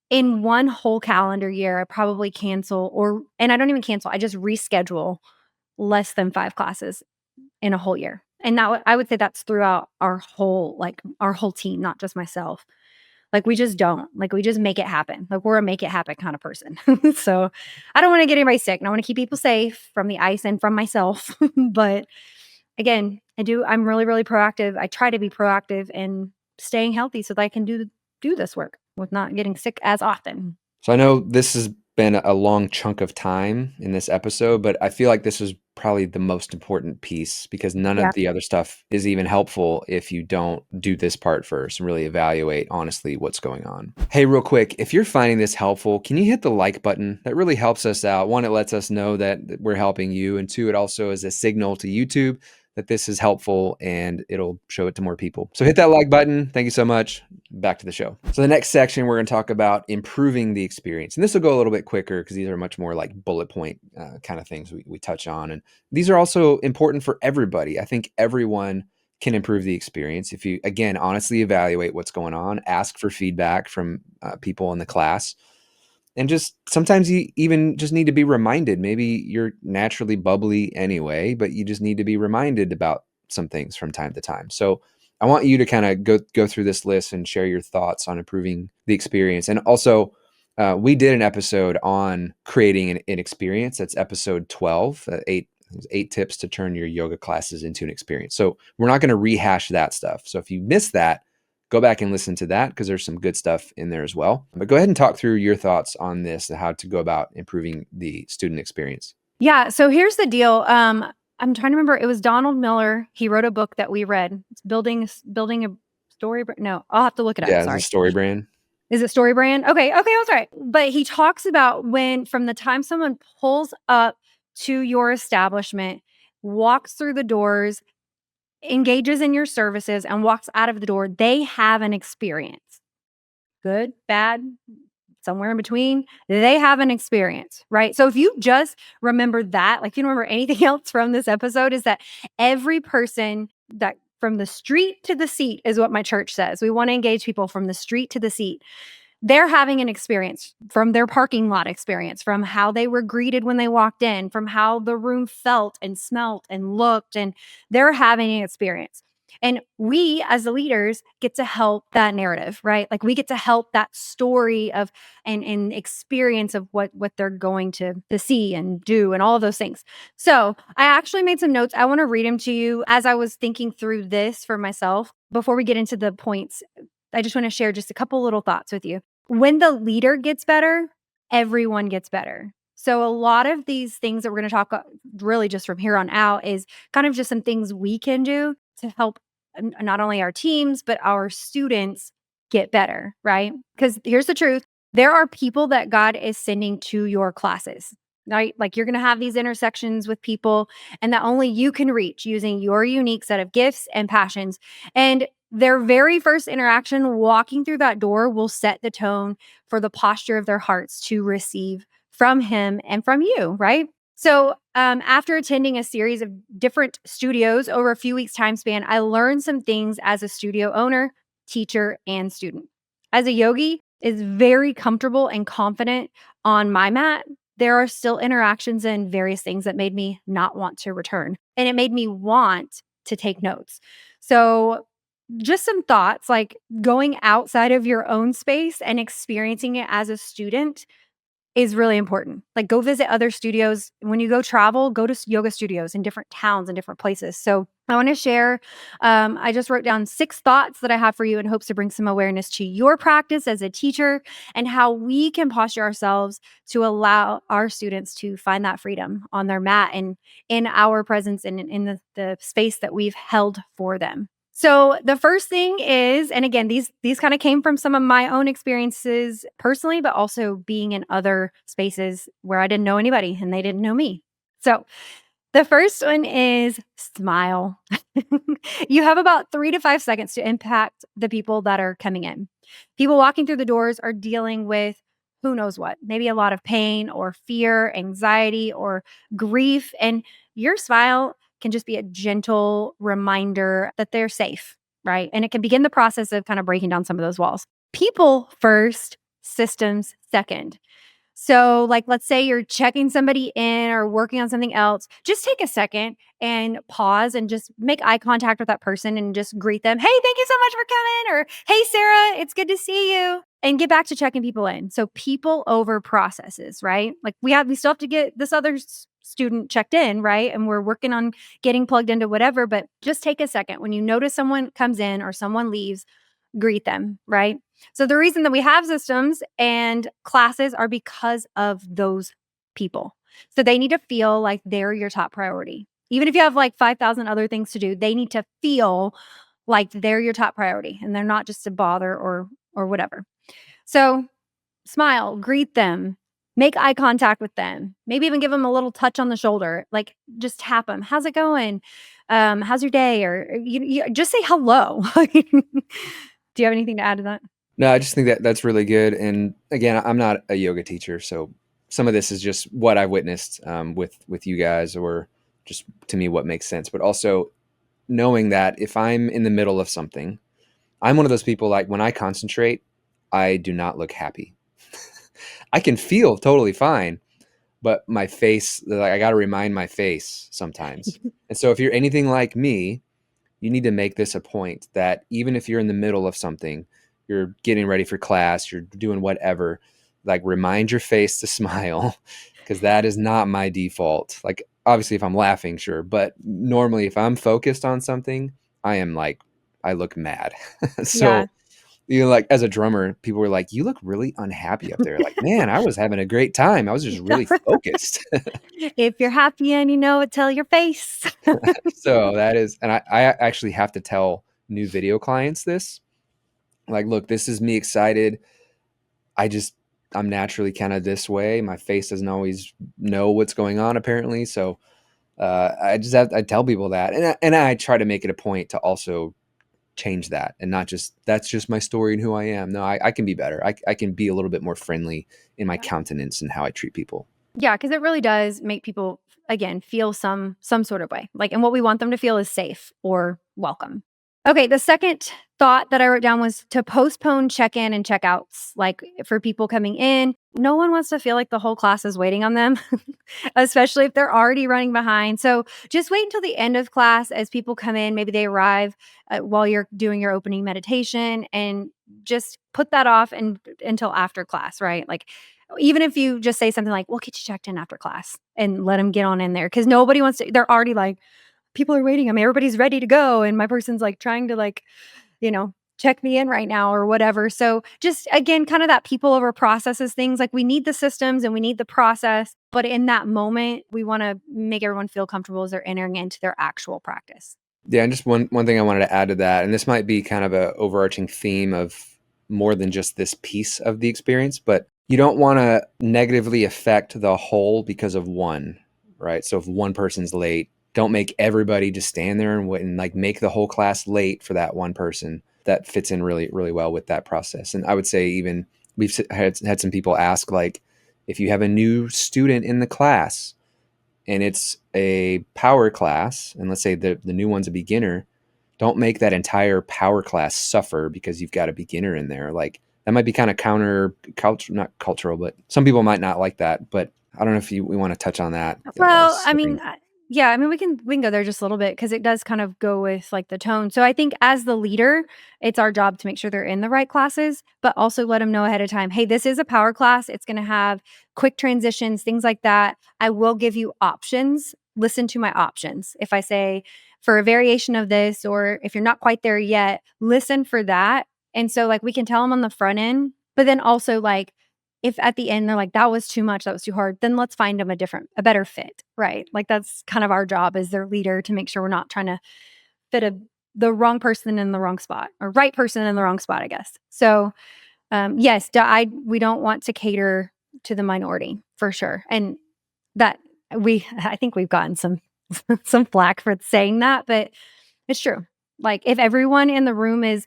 in one whole calendar year, I probably cancel and I don't even cancel, I just reschedule less than 5 classes in a whole year. And I would say that's throughout our whole team, not just myself. Like, we just don't. Like, we just make it happen. Like, we're a make it happen kind of person. So, I don't wanna get anybody sick, and I wanna keep people safe from the ice and from myself. But, again, I'm really, really proactive. I try to be proactive in staying healthy so that I can do this work with not getting sick as often. So I know this has been a long chunk of time in this episode, but I feel like this was probably the most important piece because none Yeah. of the other stuff is even helpful if you don't do this part first and really evaluate honestly what's going on. Hey, real quick, if you're finding this helpful, can you hit the like button? That really helps us out. One, it lets us know that we're helping you, and two, it also is a signal to YouTube that this is helpful and it'll show it to more people. So hit that like button. Thank you so much. Back to the show. So the next section, we're going to talk about improving the experience. And this will go a little bit quicker because these are much more like bullet point kind of things we touch on. And these are also important for everybody. I think everyone can improve the experience if you, again, honestly evaluate what's going on, ask for feedback from people in the class, and just sometimes you even just need to be reminded. Maybe you're naturally bubbly anyway, but you just need to be reminded about some things from time to time. So I want you to kind of go through this list and share your thoughts on improving the experience. And also, we did an episode on creating an experience. That's episode 12, eight tips to turn your yoga classes into an experience. So we're not going to rehash that stuff. So if you missed that, go back and listen to that because there's some good stuff in there as well. But go ahead and talk through your thoughts on this and how to go about improving the student experience. Yeah, so here's the deal, I'm trying to remember, it was Donald Miller, he wrote a book that we read. It's building a story no, I'll have to look it up, Yeah, as a sorry. story brand. Is it Story Brand? Okay, I was right. But he talks about when from the time someone pulls up to your establishment, walks through the doors, engages in your services, and walks out of the door, they have an experience. Good, bad, somewhere in between, they have an experience, right? So if you just remember that, like you don't remember anything else from this episode, is that every person that from the street to the seat is what my church says. We want to engage people from the street to the seat. They're having an experience from their parking lot experience, from how they were greeted when they walked in, from how the room felt and smelt and looked, and they're having an experience. And we as the leaders get to help that narrative, right? Like we get to help that story of and experience of what they're going to see and do and all of those things. So I actually made some notes. I want to read them to you as I was thinking through this for myself. Before we get into the points, I just want to share just a couple little thoughts with you. When the leader gets better, everyone gets better. So a lot of these things that we're going to talk really just from here on out is kind of just some things we can do to help not only our teams, but our students get better, right? Because here's the truth. There are people that God is sending to your classes. right? Like you're going to have these intersections with people and that only you can reach using your unique set of gifts and passions. And their very first interaction walking through that door will set the tone for the posture of their hearts to receive from him and from you, right? So, after attending a series of different studios over a few weeks' time span, I learned some things as a studio owner, teacher, and student. As a yogi is very comfortable and confident on my mat, there are still interactions and various things that made me not want to return. And it made me want to take notes. So, just some thoughts like going outside of your own space and experiencing it as a student is really important. Like go visit other studios. When you go travel, go to yoga studios in different towns and different places. So I want to share, I just wrote down 6 thoughts that I have for you in hopes to bring some awareness to your practice as a teacher and how we can posture ourselves to allow our students to find that freedom on their mat and in our presence and in the space that we've held for them. So the first thing is, and again, these kind of came from some of my own experiences personally, but also being in other spaces where I didn't know anybody and they didn't know me. So the first one is smile. You have about 3 to 5 seconds to impact the people that are coming in. People walking through the doors are dealing with who knows what, maybe a lot of pain or fear, anxiety, or grief. And your smile can just be a gentle reminder that they're safe, right? And it can begin the process of kind of breaking down some of those walls. People first, systems second. So, like, let's say you're checking somebody in or working on something else, just take a second and pause and just make eye contact with that person and just greet them. Hey, thank you so much for coming. Or, hey, Sarah, it's good to see you. And get back to checking people in. So, people over processes, right? Like, we still have to get this other student checked in, right? And we're working on getting plugged into whatever, but just take a second. When you notice someone comes in or someone leaves, greet them, right? So the reason that we have systems and classes are because of those people. So they need to feel like they're your top priority. Even if you have like 5,000 other things to do, they need to feel like they're your top priority and they're not just a bother or whatever. So smile, greet them, make eye contact with them, maybe even give them a little touch on the shoulder, like just tap them. How's it going? How's your day? Or you just say hello. Do you have anything to add to that? No, I just think that that's really good. And again, I'm not a yoga teacher, so some of this is just what I've witnessed with you guys, or just to me what makes sense. But also knowing that if I'm in the middle of something, I'm one of those people like when I concentrate, I do not look happy. I can feel totally fine, but my face, like I got to remind my face sometimes. And so if you're anything like me, you need to make this a point that even if you're in the middle of something, you're getting ready for class, you're doing whatever, like remind your face to smile because that is not my default. Like obviously if I'm laughing, sure, but normally if I'm focused on something, I am like I look mad. Yeah. So like as a drummer, people were like, "You look really unhappy up there." Like, "Man, I was having a great time. I was just really focused." If you're happy and you know it, tell your face. So that is, and I actually have to tell new video clients this. Like, look, this is me excited. I just, I'm naturally kind of this way. My face doesn't always know what's going on, apparently. So I just have, I tell people that. And I try to make it a point to also change that and not just, that's just my story and who I am. No, I can be better. I can be a little bit more friendly in my Yeah. countenance and how I treat people. Yeah, because it really does make people again feel some sort of way. Like, and what we want them to feel is safe or welcome. Okay, the second thought that I wrote down was to postpone check-in and check-outs. Like for people coming in, no one wants to feel like the whole class is waiting on them, especially if they're already running behind. So just wait until the end of class as people come in. Maybe they arrive while you're doing your opening meditation, and just put that off and until after class, right? Like even if you just say something like, we'll get you checked in after class and let them get on in there. Because nobody wants to, they're already like, people are waiting. I mean, everybody's ready to go. And my person's like trying to like, you know, check me in right now or whatever. So just again, kind of that people over processes things. Like we need the systems and we need the process. But in that moment, we want to make everyone feel comfortable as they're entering into their actual practice. Yeah, and just one thing I wanted to add to that, and this might be kind of a overarching theme of more than just this piece of the experience, but you don't want to negatively affect the whole because of one, right? So if one person's late, don't make everybody just stand there and wait and like make the whole class late for that one person. That fits in really, really well with that process. And I would say even we've had some people ask, like, if you have a new student in the class and it's a power class, and let's say the new one's a beginner, don't make that entire power class suffer because you've got a beginner in there. Like, that might be kind of counter culture, not cultural, but some people might not like that. But I don't know if we want to touch on that. Well, I mean, yeah, I mean, we can go there just a little bit because it does kind of go with like the tone. So I think as the leader, it's our job to make sure they're in the right classes, but also let them know ahead of time, hey, this is a power class. It's going to have quick transitions, things like that. I will give you options. Listen to my options. If I say for a variation of this, or if you're not quite there yet, listen for that. And so like we can tell them on the front end, but then also like if at the end they're like, that was too much, that was too hard, then let's find them a better fit, right? Like that's kind of our job as their leader to make sure we're not trying to fit the wrong person in the wrong spot or right person in the wrong spot, I guess. So yes, we don't want to cater to the minority for sure. And that I think we've gotten some some flack for saying that, but it's true. Like if everyone in the room is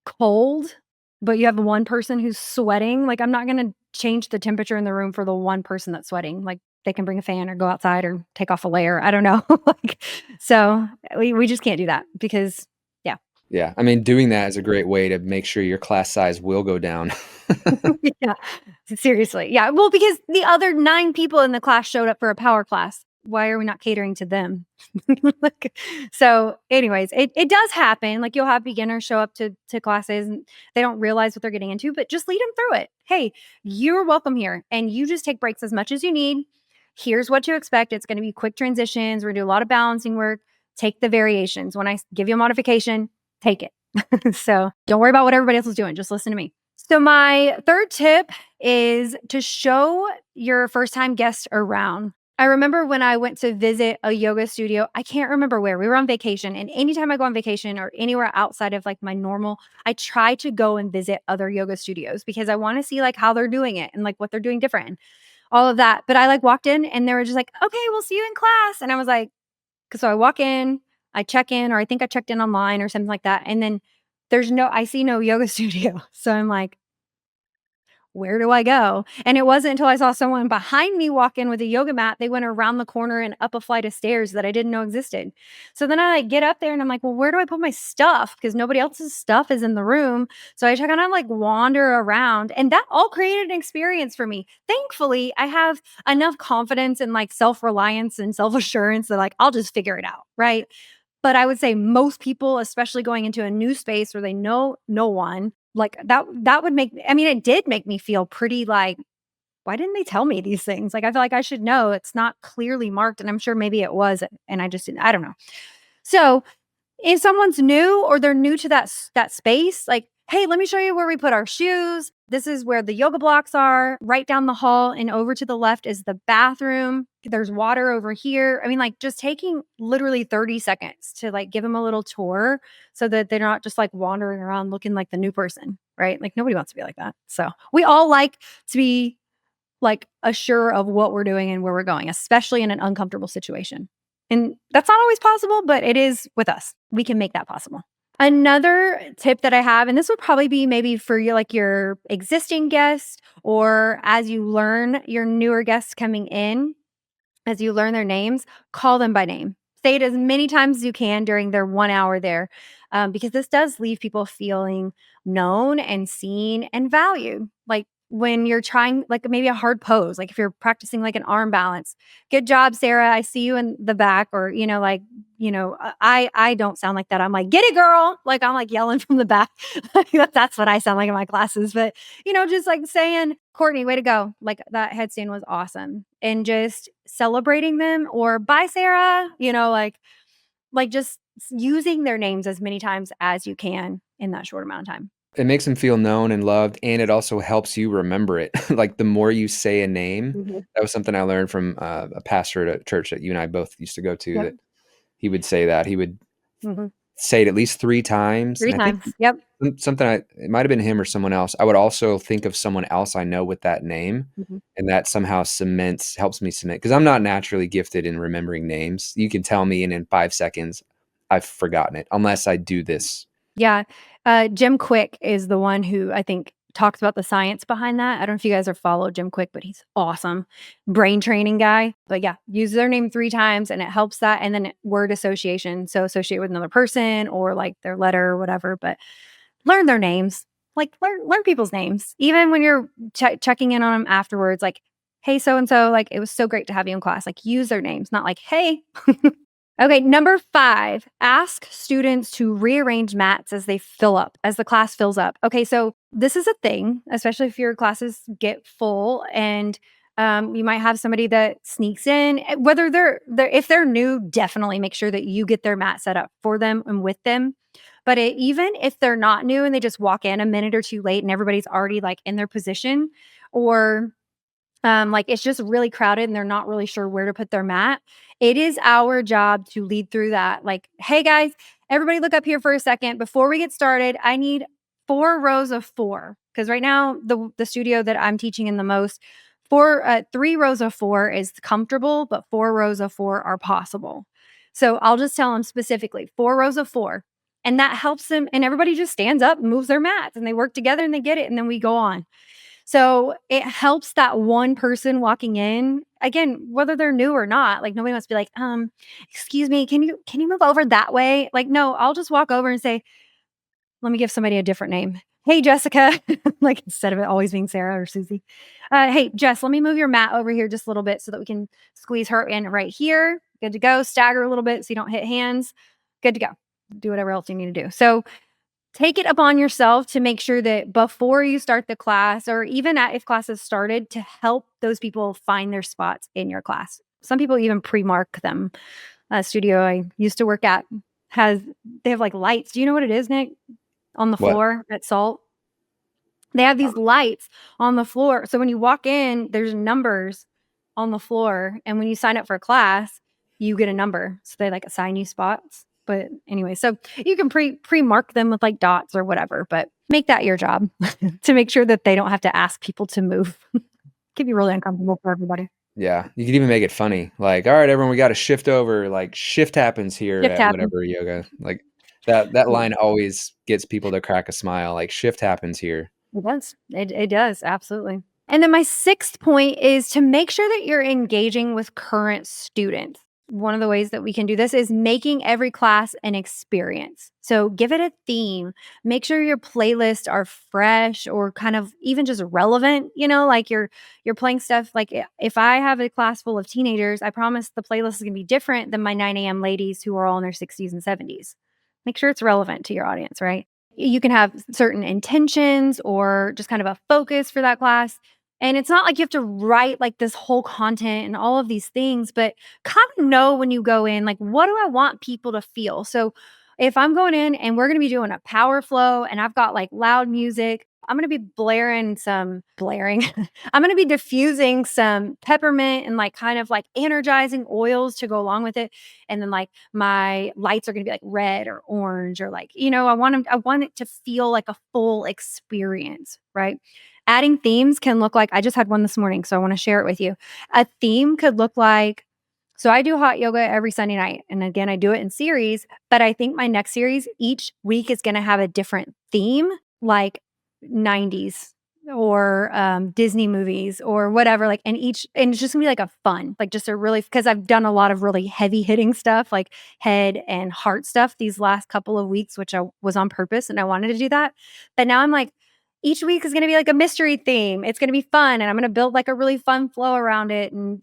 cold, but you have one person who's sweating, like, I'm not gonna change the temperature in the room for the one person that's sweating. Like, they can bring a fan or go outside or take off a layer. I don't know. Like, so we just can't do that because yeah. Yeah. I mean, doing that is a great way to make sure your class size will go down. Yeah. Seriously. Yeah. Well, because the other 9 people in the class showed up for a power class. Why are we not catering to them? Like, so anyways, it does happen. Like you'll have beginners show up to classes and they don't realize what they're getting into, but just lead them through it. Hey, you're welcome here. And you just take breaks as much as you need. Here's what to expect. It's going to be quick transitions. We're going to do a lot of balancing work. Take the variations. When I give you a modification, take it. So don't worry about what everybody else is doing. Just listen to me. So my third tip is to show your first time guest around. I remember when I went to visit a yoga studio, I can't remember where. We were on vacation, and anytime I go on vacation or anywhere outside of like my normal, I try to go and visit other yoga studios because I want to see like how they're doing it and like what they're doing different and all of that. But I like walked in and they were just like, "Okay, we'll see you in class." And I was like, so I walk in, I check in, or I think I checked in online or something like that. And then I see no yoga studio. So I'm like, where do I go? And it wasn't until I saw someone behind me walk in with a yoga mat, they went around the corner and up a flight of stairs that I didn't know existed. So then I like get up there and I'm like, well, where do I put my stuff? Because nobody else's stuff is in the room. So I kind of like wander around and that all created an experience for me. Thankfully, I have enough confidence and like self-reliance and self-assurance that like I'll just figure it out. Right. But I would say most people, especially going into a new space where they know no one, like that would make I mean, it did make me feel pretty like, why didn't they tell me these things? Like, I feel like I should know. It's not clearly marked. And I'm sure maybe it was, and I just didn't, I don't know. So if someone's new or they're new to that space, like, hey, let me show you where we put our shoes. This is where the yoga blocks are. Right down the hall and over to the left is the bathroom. There's water over here. I mean, like just taking literally 30 seconds to like give them a little tour so that they're not just like wandering around looking like the new person, right? Like nobody wants to be like that. So we all like to be like assured of what we're doing and where we're going, especially in an uncomfortable situation. And that's not always possible, but it is with us. We can make that possible. Another tip that I have, and this would probably be maybe for you, like your existing guest, or as you learn your newer guests coming in, as you learn their names, call them by name. Say it as many times as you can during their 1 hour there, because this does leave people feeling known and seen and valued. Like when you're trying, like maybe a hard pose, like if you're practicing like an arm balance, good job, Sarah. I see you in the back, or like I don't sound like that. I'm like, get it, girl. Like I'm like yelling from the back. That's what I sound like in my classes. But just like saying, Courtney, way to go. Like that headstand was awesome. And just celebrating them, or bye, Sarah, like just using their names as many times as you can in that short amount of time. It makes them feel known and loved, and it also helps you remember it. Like the more you say a name, Mhm. that was something I learned from a pastor at a church that you and I both used to go to. Yep. That he would say that he would Mhm. say it at least 3 times, 3 and I think times. Yep. something it might have been him or someone else. I would also think of someone else I know with that name, Mhm. and that somehow helps me cement, because I'm not naturally gifted in remembering names. You can tell me, and in 5 seconds, I've forgotten it, unless I do this. Yeah. Jim Quick is the one who I think talks about the science behind that. I don't know if you guys are followed Jim Quick, but he's awesome. Brain training guy. But yeah, use their name 3 times and it helps that. And then word association. So associate with another person or like their letter or whatever, but learn their names. Like learn people's names. Even when you're checking in on them afterwards, like, hey, so and so, like, it was so great to have you in class. Like, use their names, not like, hey. Okay, number 5, ask students to rearrange mats as they fill up, as the class fills up. Okay, so this is a thing, especially if your classes get full and you might have somebody that sneaks in. Whether if they're new, definitely make sure that you get their mat set up for them and with them. But even if they're not new and they just walk in a minute or two late and everybody's already like in their position, or like it's just really crowded and they're not really sure where to put their mat. It is our job to lead through that. Like, hey guys, everybody look up here for a second. Before we get started, I need 4 rows of 4. Because right now, the studio that I'm teaching in the most, 3 rows of 4 is comfortable, but 4 rows of 4 are possible. So I'll just tell them specifically 4 rows of 4. And that helps them. And everybody just stands up and moves their mats and they work together and they get it. And then we go on. So it helps that one person walking in, again, whether they're new or not, like nobody wants to be like, excuse me, can you move over that way? Like, no, I'll just walk over and say, let me give somebody a different name. Hey, Jessica, like instead of it always being Sarah or Susie. Hey, Jess, let me move your mat over here just a little bit so that we can squeeze her in right here. Good to go. Stagger a little bit so you don't hit hands. Good to go. Do whatever else you need to do. So take it upon yourself to make sure that before you start the class, or even if class has started, to help those people find their spots in your class. Some people even pre-mark them. A studio I used to work at they have like lights. Do you know what it is, Nick? On the What? floor at Salt, they have these lights on the floor. So when you walk in, there's numbers on the floor, and when you sign up for a class, you get a number. So they like assign you spots. But anyway, so you can pre-mark them with like dots or whatever, but make that your job to make sure that they don't have to ask people to move. Can be really uncomfortable for everybody. Yeah, you could even make it funny, like, "All right, everyone, we gotta shift over," like, "Shift happens here Shift at happens. whatever yoga," like, that Yeah. line always gets people to crack a smile, like, "Shift happens here." It does. It does, absolutely. And then my 6th point is to make sure that you're engaging with current students. One of the ways that we can do this is making every class an experience. So give it a theme. Make sure your playlists are fresh or kind of even just relevant, like you're playing stuff like if I have a class full of teenagers, I promise the playlist is going to be different than my 9 a.m. ladies who are all in their 60s and 70s. Make sure it's relevant to your audience, right? You can have certain intentions or just kind of a focus for that class. And it's not like you have to write like this whole content and all of these things, but kind of know when you go in, like, what do I want people to feel? So if I'm going in and we're going to be doing a power flow and I've got like loud music, I'm going to be blaring. I'm going to be diffusing some peppermint and like kind of like energizing oils to go along with it. And then like my lights are going to be like red or orange or like, I want it to feel like a full experience, right? Adding themes can look like, I just had one this morning, so I want to share it with you. A theme could look like, so I do hot yoga every Sunday night. And again, I do it in series, but I think my next series each week is going to have a different theme, like 90s or Disney movies or whatever. Like, and it's just gonna be like a fun, like just a really, because I've done a lot of really heavy hitting stuff, like head and heart stuff these last couple of weeks, which I was on purpose and I wanted to do that. But now I'm like, each week is going to be like a mystery theme. It's going to be fun. And I'm going to build like a really fun flow around it. And,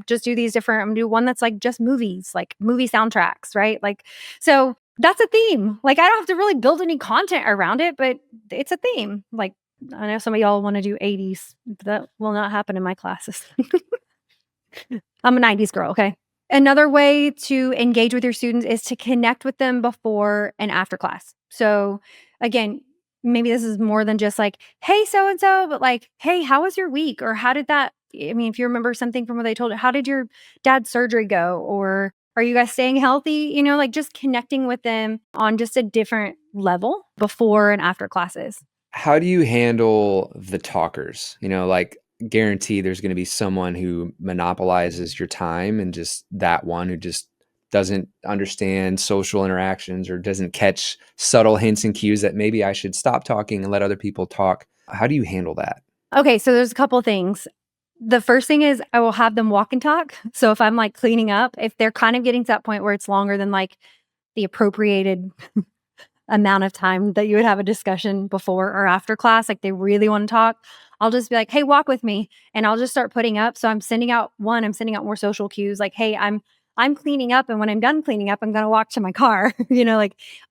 just do these different, I'm going to do one that's like just movies, like movie soundtracks, right? Like, so that's a theme. Like, I don't have to really build any content around it, but it's a theme. Like, I know some of y'all want to do 80s. That will not happen in my classes. I'm a 90s girl. Okay. Another way to engage with your students is to connect with them before and after class. So again, maybe this is more than just like, hey, so and so, but like, hey, how was your week? Or how did that? I mean, if you remember something from what they told you, how did your dad's surgery go? Or Are you guys staying healthy? You know, like just connecting with them on just a different level before and after classes. How do you handle the talkers? Like guarantee there's going to be someone who monopolizes your time and just that one who just doesn't understand social interactions or doesn't catch subtle hints and cues that maybe I should stop talking and let other people talk. How do you handle that? Okay, so there's a couple things. The first thing is I will have them walk and talk. So if I'm like cleaning up, if they're kind of getting to that point where it's longer than like the appropriated amount of time that you would have a discussion before or after class, like they really want to talk, I'll just be like, "Hey, walk with me." And I'll just start putting up. So I'm sending out more social cues like, "Hey, I'm cleaning up and when I'm done cleaning up, I'm going to walk to my car."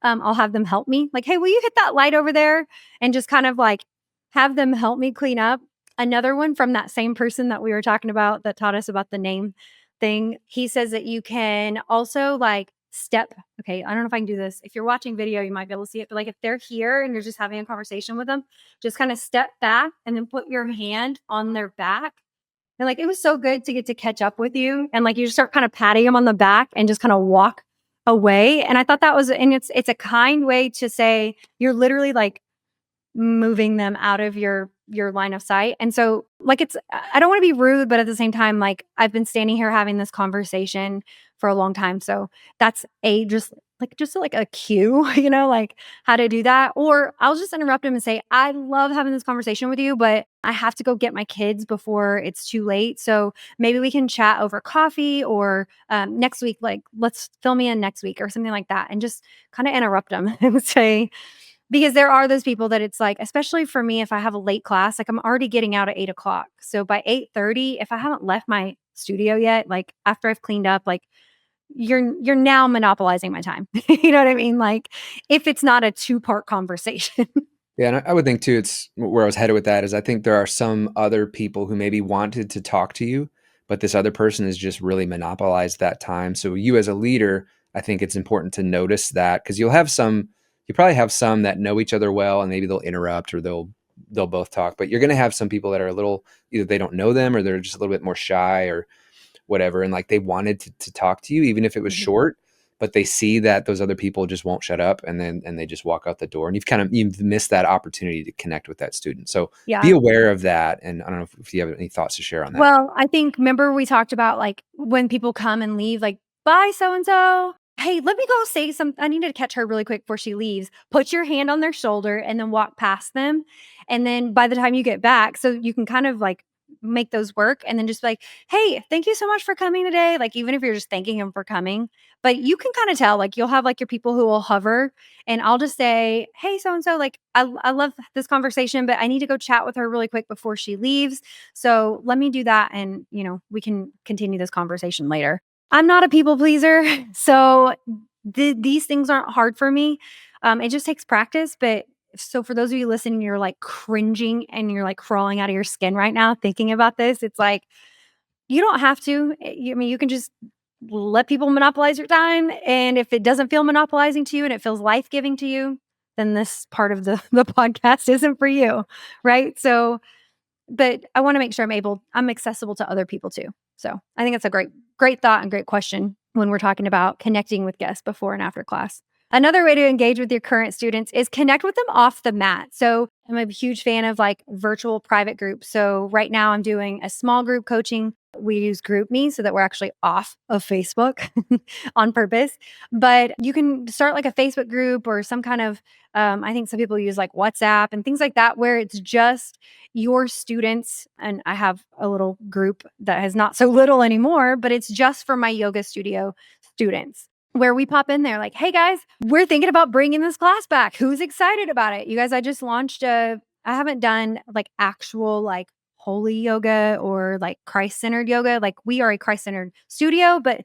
I'll have them help me. Like, "Hey, will you hit that light over there?" And just kind of like have them help me clean up. Another one from that same person that we were talking about that taught us about the name thing. He says that you can also like step. Okay, I don't know if I can do this. If you're watching video, you might be able to see it. But like if they're here and you're just having a conversation with them, just kind of step back and then put your hand on their back. And like it was so good to get to catch up with you. And like you just start kind of patting them on the back and just kind of walk away. And I thought that was, and it's a kind way to say you're literally like moving them out of your line of sight. And so like I don't want to be rude, but at the same time, like I've been standing here having this conversation for a long time. So that's just like a cue, like how to do that. Or I'll just interrupt them and say, "I love having this conversation with you, but I have to go get my kids before it's too late. So maybe we can chat over coffee or next week, like let's fill me in next week or something like that." And just kind of interrupt them and say, because there are those people that it's like, especially for me, if I have a late class, like I'm already getting out at 8 o'clock. So by 8:30, if I haven't left my studio yet, like after I've cleaned up, like you're now monopolizing my time. You know what I mean? Like if it's not a two-part conversation. Yeah, and I would think too, it's where I was headed with that is I think there are some other people who maybe wanted to talk to you, but this other person has just really monopolized that time. So you as a leader, I think it's important to notice that because you probably have some that know each other well and maybe they'll interrupt or they'll both talk, but you're going to have some people that are a little, either they don't know them or they're just a little bit more shy or whatever. And like they wanted to talk to you, even if it was Mhm. short, but they see that those other people just won't shut up and they just walk out the door. And you've missed that opportunity to connect with that student. So be Yeah. aware of that. And I don't know if you have any thoughts to share on that. Well, I think remember we talked about like when people come and leave, like, "Bye, so and so. Hey, let me go say something. I need to catch her really quick before she leaves." Put your hand on their shoulder and then walk past them. And then by the time you get back, so you can kind of like make those work and then just be like, "Hey, thank you so much for coming today." Like, even if you're just thanking them for coming, but you can kind of tell, like, you'll have like your people who will hover and I'll just say, "Hey, so and so, like, I love this conversation, but I need to go chat with her really quick before she leaves. So let me do that and, we can continue this conversation later." I'm not a people pleaser. So these things aren't hard for me. It just takes practice. But so for those of you listening, you're like cringing and you're like crawling out of your skin right now thinking about this. It's like, you don't have to. I mean, you can just let people monopolize your time. And if it doesn't feel monopolizing to you and it feels life giving to you, then this part of the podcast isn't for you. Right. So but I want to make sure I'm accessible to other people too. So I think that's a great thought and great question when we're talking about connecting with guests before and after class. Another way to engage with your current students is connect with them off the mat. So I'm a huge fan of like virtual private groups. So right now I'm doing a small group coaching. We use GroupMe so that we're actually off of Facebook on purpose. But you can start like a Facebook group or some kind of, I think some people use like WhatsApp and things like that, where it's just your students. And I have a little group that is not so little anymore, but it's just for my yoga studio students, where we pop in there like, "Hey guys, we're thinking about bringing this class back. Who's excited about it? You guys, I just launched I haven't done like actual like holy yoga or like Christ-centered yoga. Like we are a Christ-centered studio, but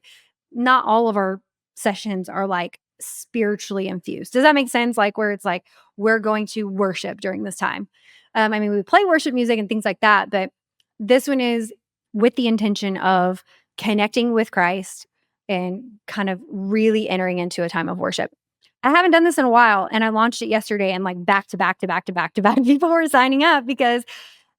not all of our sessions are like spiritually infused." Does that make sense? Like where it's like, we're going to worship during this time. I mean, we play worship music and things like that, but this one is with the intention of connecting with Christ and kind of really entering into a time of worship. I haven't done this in a while and I launched it yesterday and like back to back to back to back to back people were signing up because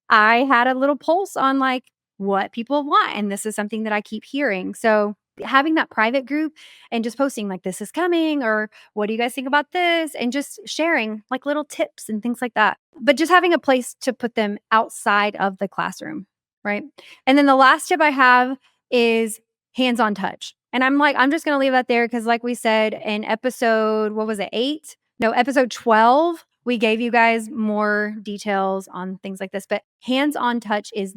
I had a little pulse on like what people want. And this is something that I keep hearing. So Having that private group and just posting like, this is coming, or what do you guys think about this? And just sharing like little tips and things like that. But just having a place to put them outside of the classroom, right? And then the last tip I have is hands-on touch. And I'm just going to leave that there because, like we said in episode, what was it, 8? No, episode 12, we gave you guys more details on things like this. But hands-on touch is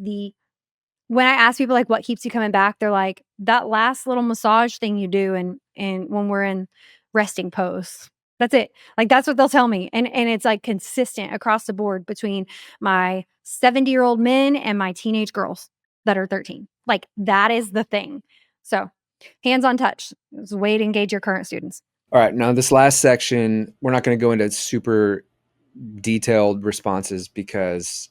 when I ask people like what keeps you coming back, they're like, that last little massage thing you do and when we're in resting pose. That's it. Like that's what they'll tell me. And it's like consistent across the board between my 70-year-old men and my teenage girls that are 13. Like that is the thing. So hands-on touch is a way to engage your current students. All right. Now, this last section, we're not going to go into super detailed responses because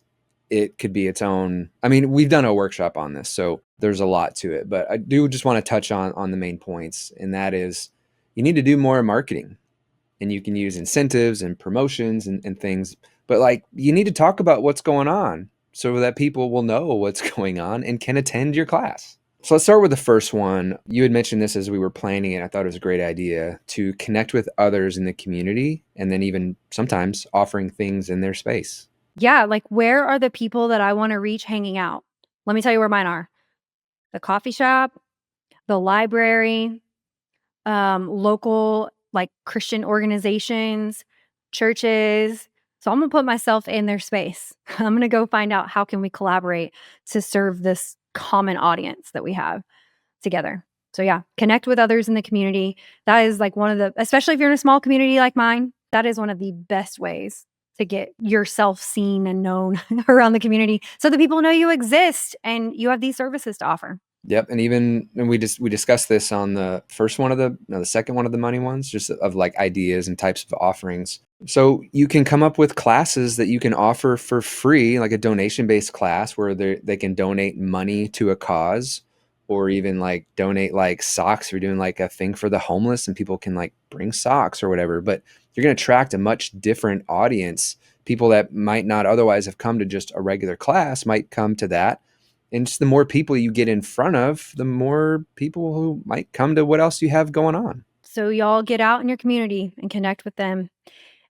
it could be its own. I mean, we've done a workshop on this, so there's a lot to it. But I do just want to touch on the main points, and that is you need to do more marketing. And you can use incentives and promotions and things. But like you need to talk about what's going on so that people will know what's going on and can attend your class. So let's start with the first one. You had mentioned this as we were planning it. I thought it was a great idea to connect with others in the community and then even sometimes offering things in their space. Yeah, like where are the people that I want to reach hanging out? Let me tell you where mine are. The coffee shop, the library, local like Christian organizations, churches. So I'm going to put myself in their space. I'm going to go find out how can we collaborate to serve this common audience that we have together. So yeah, connect with others in the community. That is like one of the, especially if you're in a small community like mine, that is one of the best ways to get yourself seen and known around the community so that people know you exist and you have these services to offer. Yep, and we discussed this on the first one of the second one of the money ones, just of like ideas and types of offerings. So you can come up with classes that you can offer for free, like a donation-based class where they can donate money to a cause, or even like donate like socks. If you're doing like a thing for the homeless, and people can like bring socks or whatever. But you're going to attract a much different audience. People that might not otherwise have come to just a regular class might come to that. And just the more people you get in front of, the more people who might come to what else you have going on. So y'all get out in your community and connect with them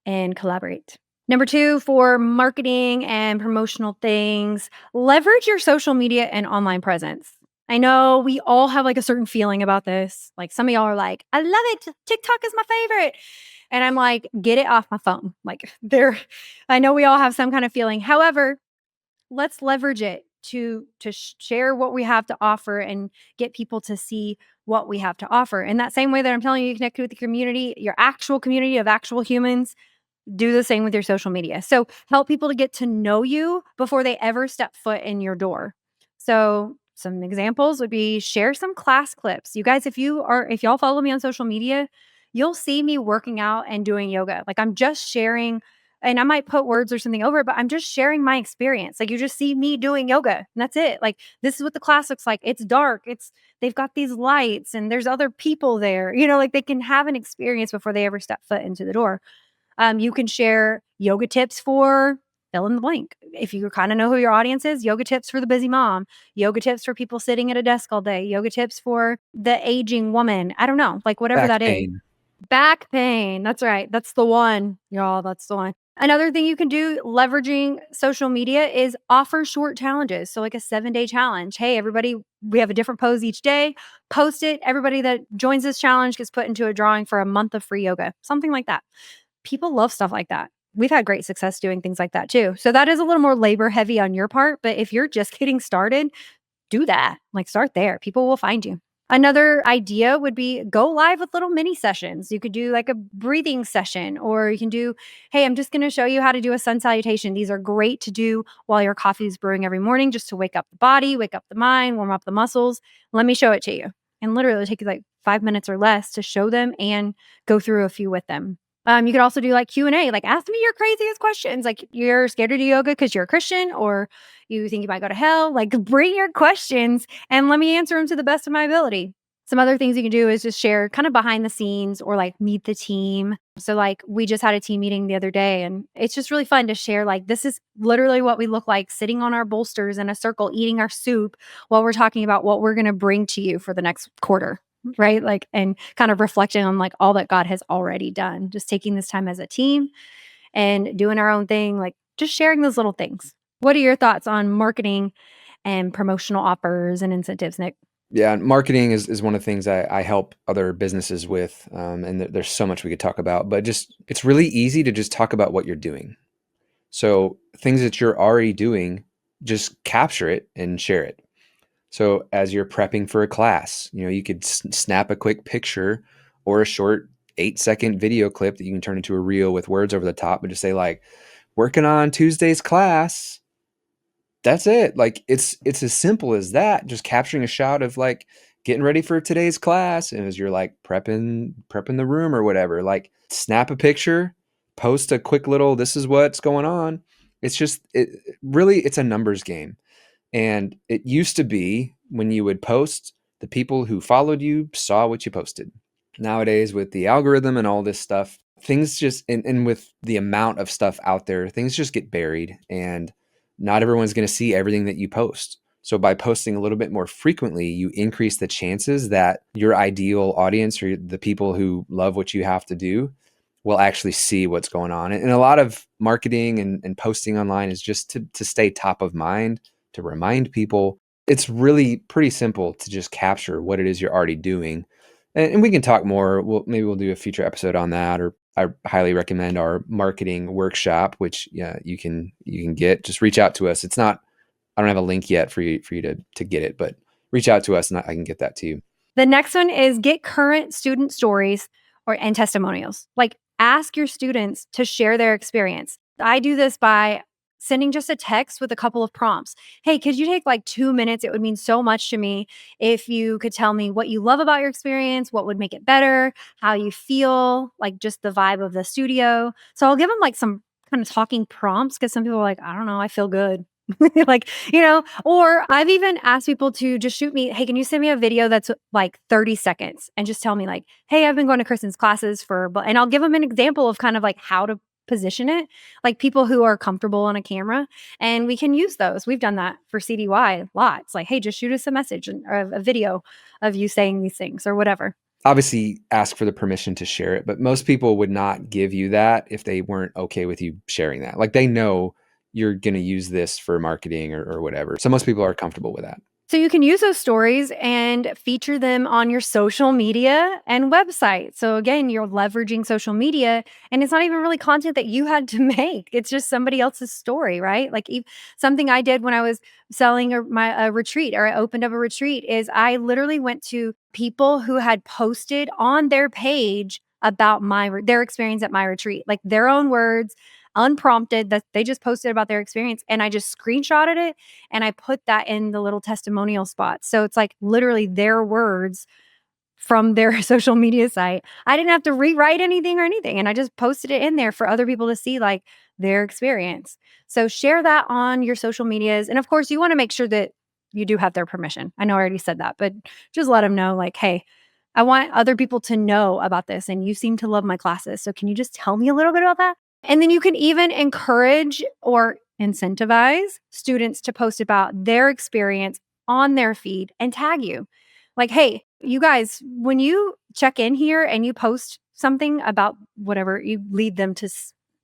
and collaborate. Number 2, for marketing and promotional things, leverage your social media and online presence. I know we all have like a certain feeling about this. Like some of y'all are like, I love it. TikTok is my favorite. And I'm like, get it off my phone. Like I know we all have some kind of feeling. However, let's leverage it to share what we have to offer and get people to see what we have to offer. In that same way that I'm telling you, connect with the community, your actual community of actual humans, do the same with your social media. So help people to get to know you before they ever step foot in your door. So some examples would be share some class clips. You guys, if y'all follow me on social media, you'll see me working out and doing yoga. Like I'm just sharing, and I might put words or something over it, but I'm just sharing my experience. Like you just see me doing yoga and that's it. Like this is what the class looks like. It's dark. They've got these lights and there's other people there, like they can have an experience before they ever step foot into the door. You can share yoga tips for fill in the blank. If you kind of know who your audience is, yoga tips for the busy mom, yoga tips for people sitting at a desk all day, yoga tips for the aging woman. I don't know, like whatever Back that is. pain. Back pain. That's right. That's the one, y'all. That's the one. Another thing you can do leveraging social media is offer short challenges. So like a 7-day challenge. Hey, everybody, we have a different pose each day. Post it. Everybody that joins this challenge gets put into a drawing for a month of free yoga. Something like that. People love stuff like that. We've had great success doing things like that too. So that is a little more labor heavy on your part. But if you're just getting started, do that. Like start there. People will find you. Another idea would be go live with little mini sessions. You could do like a breathing session, or you can do, hey, I'm just going to show you how to do a sun salutation. These are great to do while your coffee is brewing every morning, just to wake up the body, wake up the mind, warm up the muscles. Let me show it to you. And literally it'll take you like 5 minutes or less to show them and go through a few with them. You could also do like Q&A, like ask me your craziest questions. Like you're scared to do yoga because you're a Christian, or you think you might go to hell. Like bring your questions and let me answer them to the best of my ability. Some other things you can do is just share kind of behind the scenes or like meet the team. So like we just had a team meeting the other day and it's just really fun to share like this is literally what we look like sitting on our bolsters in a circle eating our soup while we're talking about what we're going to bring to you for the next quarter. right? Like, and kind of reflecting on like all that God has already done, just taking this time as a team and doing our own thing, like just sharing those little things. What are your thoughts on marketing and promotional offers and incentives, Nick? Yeah, marketing is one of the things I help other businesses with, and there's so much we could talk about. But just it's really easy to just talk about what you're doing. So things that you're already doing, just capture it and share it. So as you're prepping for a class, you could snap a quick picture or a short 8-second video clip that you can turn into a reel with words over the top, but just say like, working on Tuesday's class. That's it. Like it's as simple as that. Just capturing a shot of like getting ready for today's class, and as you're like prepping the room or whatever, like snap a picture, post a quick little this is what's going on. It's just it's a numbers game. And it used to be when you would post, the people who followed you saw what you posted. Nowadays, with the algorithm and all this stuff, things just, and with the amount of stuff out there, things just get buried, and not everyone's going to see everything that you post. So by posting a little bit more frequently, you increase the chances that your ideal audience or the people who love what you have to do will actually see what's going on. And a lot of marketing and posting online is just to stay top of mind, to remind people. It's really pretty simple to just capture what it is you're already doing. And we can talk more. Maybe we'll do a future episode on that, or I highly recommend our marketing workshop, which you can get. Just reach out to us. It's not, I don't have a link yet for you to get it, but reach out to us and I can get that to you. The next one is get current student stories and testimonials. Like ask your students to share their experience. I do this by sending just a text with a couple of prompts. Hey, could you take like 2 minutes? It would mean so much to me if you could tell me what you love about your experience, what would make it better, how you feel, like just the vibe of the studio. So I'll give them like some kind of talking prompts because some people are like, I don't know, I feel good. Like, or I've even asked people to just shoot me, hey, can you send me a video that's like 30 seconds and just tell me like, hey, I've been going to Kristen's classes and I'll give them an example of kind of like how to position it, like people who are comfortable on a camera, and we can use those. We've done that for CDY lots. Like, hey, just shoot us a message or a video of you saying these things or whatever. Obviously ask for the permission to share it, but most people would not give you that if they weren't okay with you sharing that. Like they know you're going to use this for marketing or whatever. So most people are comfortable with that. So you can use those stories and feature them on your social media and website. So again, you're leveraging social media, and it's not even really content that you had to make. It's just somebody else's story, right? Like something I did when I was selling my retreat, or I opened up a retreat, is I literally went to people who had posted on their page about their experience at my retreat, like their own words, unprompted, that they just posted about their experience, and I just screenshotted it and I put that in the little testimonial spot. So it's like literally their words from their social media site. I didn't have to rewrite anything or anything. And I just posted it in there for other people to see like their experience. So share that on your social medias. And of course, you want to make sure that you do have their permission. I know I already said that, but just let them know like, hey, I want other people to know about this. And you seem to love my classes. So can you just tell me a little bit about that? And then you can even encourage or incentivize students to post about their experience on their feed and tag you. Like, hey, you guys, when you check in here and you post something about whatever, you lead them to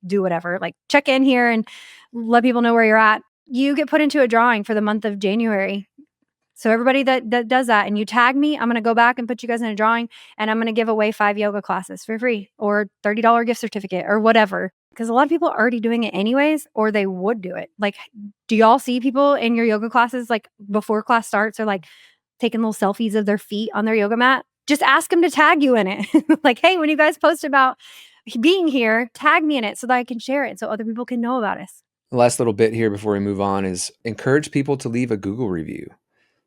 do whatever, like check in here and let people know where you're at. You get put into a drawing for the month of January. So everybody that does that and you tag me, I'm going to go back and put you guys in a drawing, and I'm going to give away 5 yoga classes for free or $30 gift certificate or whatever. Because a lot of people are already doing it anyways, or they would do it. Like, do y'all see people in your yoga classes, like before class starts, or like taking little selfies of their feet on their yoga mat? Just ask them to tag you in it. Like, hey, when you guys post about being here, tag me in it so that I can share it so other people can know about us. The last little bit here before we move on is encourage people to leave a Google review.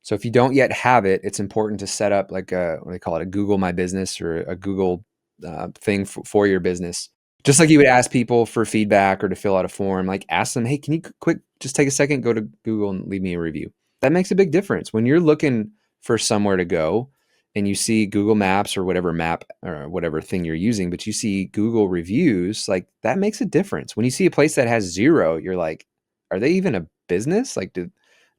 So if you don't yet have it, it's important to set up like what do they call it, a Google My Business or a Google thing for your business. Just like you would ask people for feedback or to fill out a form, like ask them, hey, can you just take a second, go to Google and leave me a review. That makes a big difference. When you're looking for somewhere to go and you see Google Maps or whatever map or whatever thing you're using, but you see Google reviews, like that makes a difference. When you see a place that has 0, you're like, are they even a business? Like,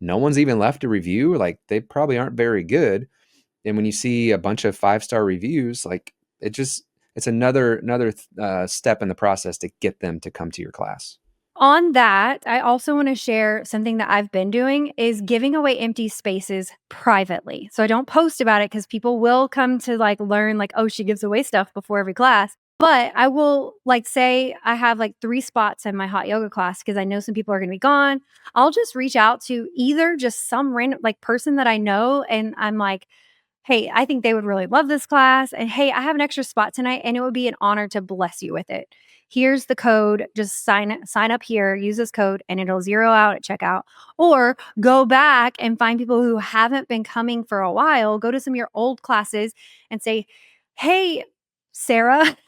no one's even left a review? Like they probably aren't very good. And when you see a bunch of 5-star reviews, like it's another step in the process to get them to come to your class. On that, I also want to share something that I've been doing is giving away empty spaces privately. So I don't post about it because people will come to like learn like, oh, she gives away stuff before every class. But I will like say I have like 3 spots in my hot yoga class because I know some people are going to be gone. I'll just reach out to either just some random like person that I know and I'm like, hey, I think they would really love this class. And hey, I have an extra spot tonight and it would be an honor to bless you with it. Here's the code. Just sign up here, use this code, and it'll zero out at checkout. Or go back and find people who haven't been coming for a while. Go to some of your old classes and say, hey, Sarah,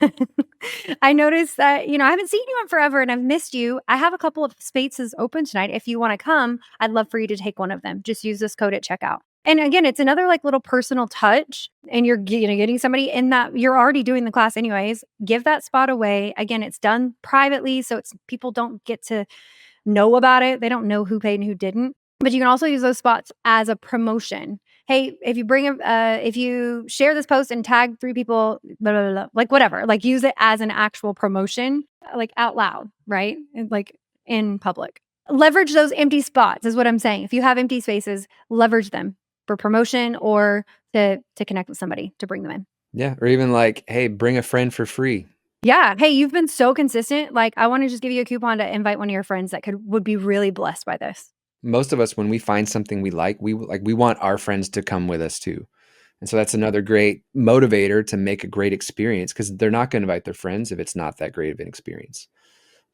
I noticed that, I haven't seen you in forever and I've missed you. I have a couple of spaces open tonight. If you want to come, I'd love for you to take one of them. Just use this code at checkout. And again, it's another like little personal touch and you're getting somebody in that you're already doing the class anyways. Give that spot away. Again, it's done privately. So it's people don't get to know about it. They don't know who paid and who didn't. But you can also use those spots as a promotion. Hey, if you share this post and tag 3 people, blah, blah, blah, like whatever, like use it as an actual promotion, like out loud, right? And like in public. Leverage those empty spots is what I'm saying. If you have empty spaces, leverage them for promotion or to connect with somebody to bring them in. Yeah. Or even like, hey, bring a friend for free. Yeah. Hey, you've been so consistent. Like, I want to just give you a coupon to invite one of your friends that would be really blessed by this. Most of us, when we find something we like, we want our friends to come with us too. And so that's another great motivator to make a great experience, because they're not going to invite their friends if it's not that great of an experience.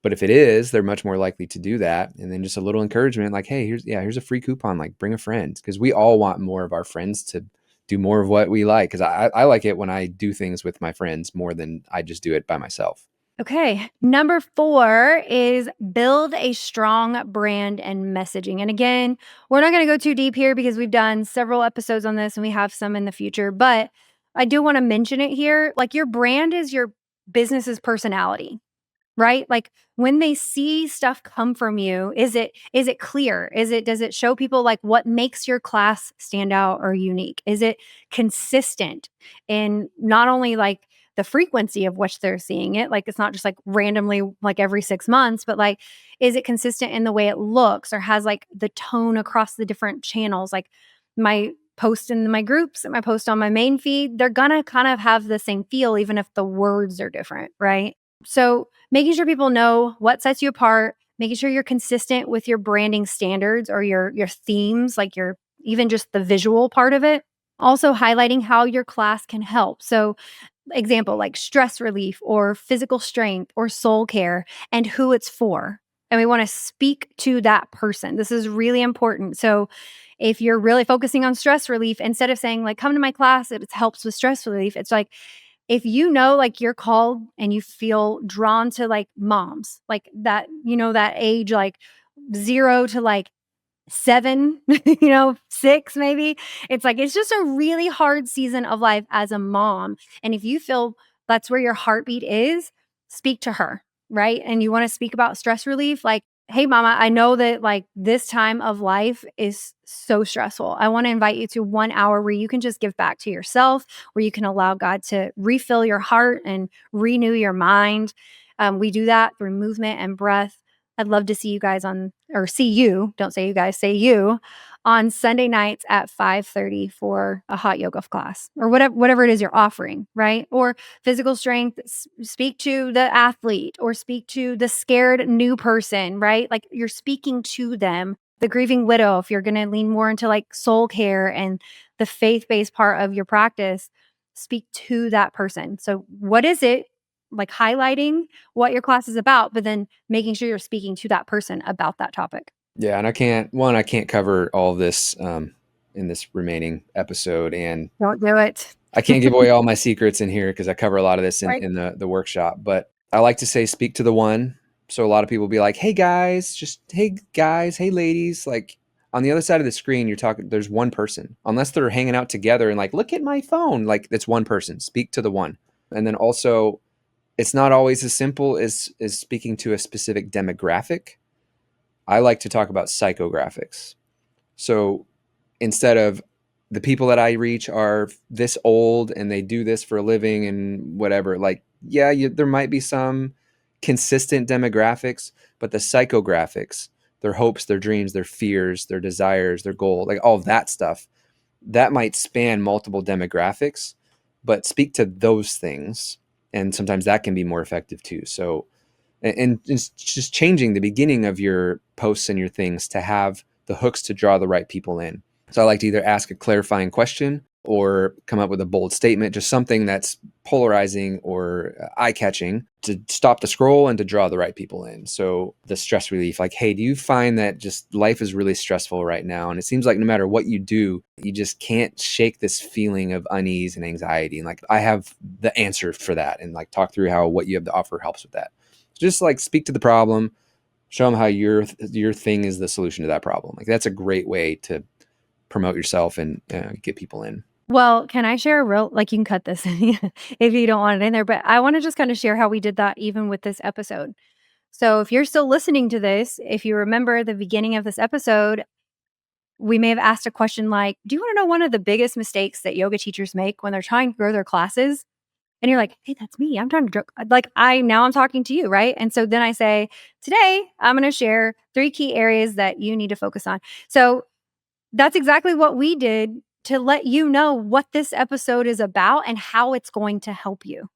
But if it is, they're much more likely to do that. And then just a little encouragement, like, hey, here's a free coupon, like bring a friend, because we all want more of our friends to do more of what we like. Because I like it when I do things with my friends more than I just do it by myself. Okay. Number 4 is build a strong brand and messaging. And again, we're not going to go too deep here because we've done several episodes on this and we have some in the future, but I do want to mention it here. Like, your brand is your business's personality, right? Like, when they see stuff come from you, is it clear? Does it show people like what makes your class stand out or unique? Is it consistent in not only like the frequency of which they're seeing it, like it's not just like randomly like every 6 months, but like, is it consistent in the way it looks or has like the tone across the different channels? Like, my post in my groups and my post on my main feed, they're gonna kind of have the same feel even if the words are different, right? So making sure people know what sets you apart, making sure you're consistent with your branding standards or your themes, like your even just the visual part of it. Also highlighting how your class can help. So example, like stress relief or physical strength or soul care and who it's for. And we want to speak to that person. This is really important. So if you're really focusing on stress relief, instead of saying like, come to my class, it helps with stress relief, it's like, if you know, like you're called and you feel drawn to like moms, like that, that age, like 0 to like 7, 6 maybe. It's like, it's just a really hard season of life as a mom. And if you feel that's where your heartbeat is, speak to her, right? And you want to speak about stress relief, like, hey, mama, I know that like this time of life is so stressful. I want to invite you to 1 hour where you can just give back to yourself, where you can allow God to refill your heart and renew your mind. We do that through movement and breath. I'd love to see you guys see you, don't say you guys, say you, on Sunday nights at 5:30 for a hot yoga class or whatever it is you're offering, right? Or physical strength, speak to the athlete or speak to the scared new person, right? Like, you're speaking to them. The grieving widow, if you're going to lean more into like soul care and the faith-based part of your practice, speak to that person. So what is it? Like, highlighting what your class is about, but then making sure you're speaking to that person about that topic. Yeah. And I can't cover all of this in this remaining episode. And Don't do it. I can't give away all my secrets in here because I cover a lot of this Right. in the workshop. But I like to say, speak to the one. So a lot of people will be like, hey guys, hey ladies. Like, on the other side of the screen, there's one person. Unless they're hanging out together and like, look at my phone. Like, it's one person. Speak to the one. And then also, it's not always as simple as speaking to a specific demographic. I like to talk about psychographics. So instead of the people that I reach are this old and they do this for a living and whatever. Like, yeah, there might be some consistent demographics, but the psychographics, their hopes, their dreams, their fears, their desires, their goal, like all of that stuff, that might span multiple demographics, but speak to those things. And sometimes that can be more effective too. So, and it's just changing the beginning of your posts and your things to have the hooks to draw the right people in. So I like to either ask a clarifying question or come up with a bold statement, just something that's polarizing or eye-catching to stop the scroll and to draw the right people in. So the stress relief, like, hey, do you find that just life is really stressful right now? And it seems like no matter what you do, you just can't shake this feeling of unease and anxiety. And like, I have the answer for that, and like talk through how what you have to offer helps with that. Just like speak to the problem, show them how your thing is the solution to that problem. Like, that's a great way to promote yourself and get people in. Well, can I share a real, like, you can cut this if you don't want it in there, but I want to just kind of share how we did that even with this episode. So if you're still listening to this, if you remember the beginning of this episode, we may have asked a question like, do you want to know one of the biggest mistakes that yoga teachers make when they're trying to grow their classes? And you're like, hey, that's me. I'm trying to, now I'm talking to you, right? And so then I say, today I'm going to share 3 key areas that you need to focus on. So that's exactly what we did to let you know what this episode is about and how it's going to help you,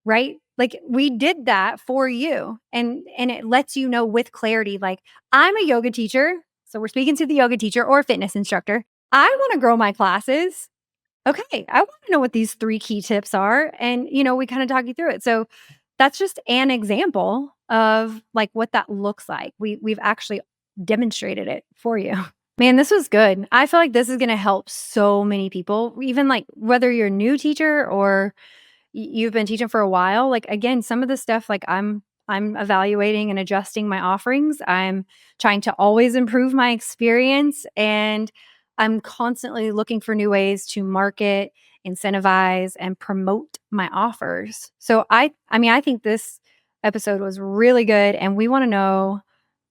right? Like, we did that for you, and it lets you know with clarity, like, I'm a yoga teacher, so we're speaking to the yoga teacher or fitness instructor. I want to grow my classes. Okay, I want to know what these 3 key tips are, and we kind of talk you through it. So that's just an example of like what that looks like. We've actually demonstrated it for you. Man, this was good. I feel like this is going to help so many people, even like whether you're a new teacher or you've been teaching for a while. Like, again, some of the stuff, like, I'm evaluating and adjusting my offerings. I'm trying to always improve my experience, and I'm constantly looking for new ways to market, incentivize, and promote my offers. So I think this episode was really good, and we want to know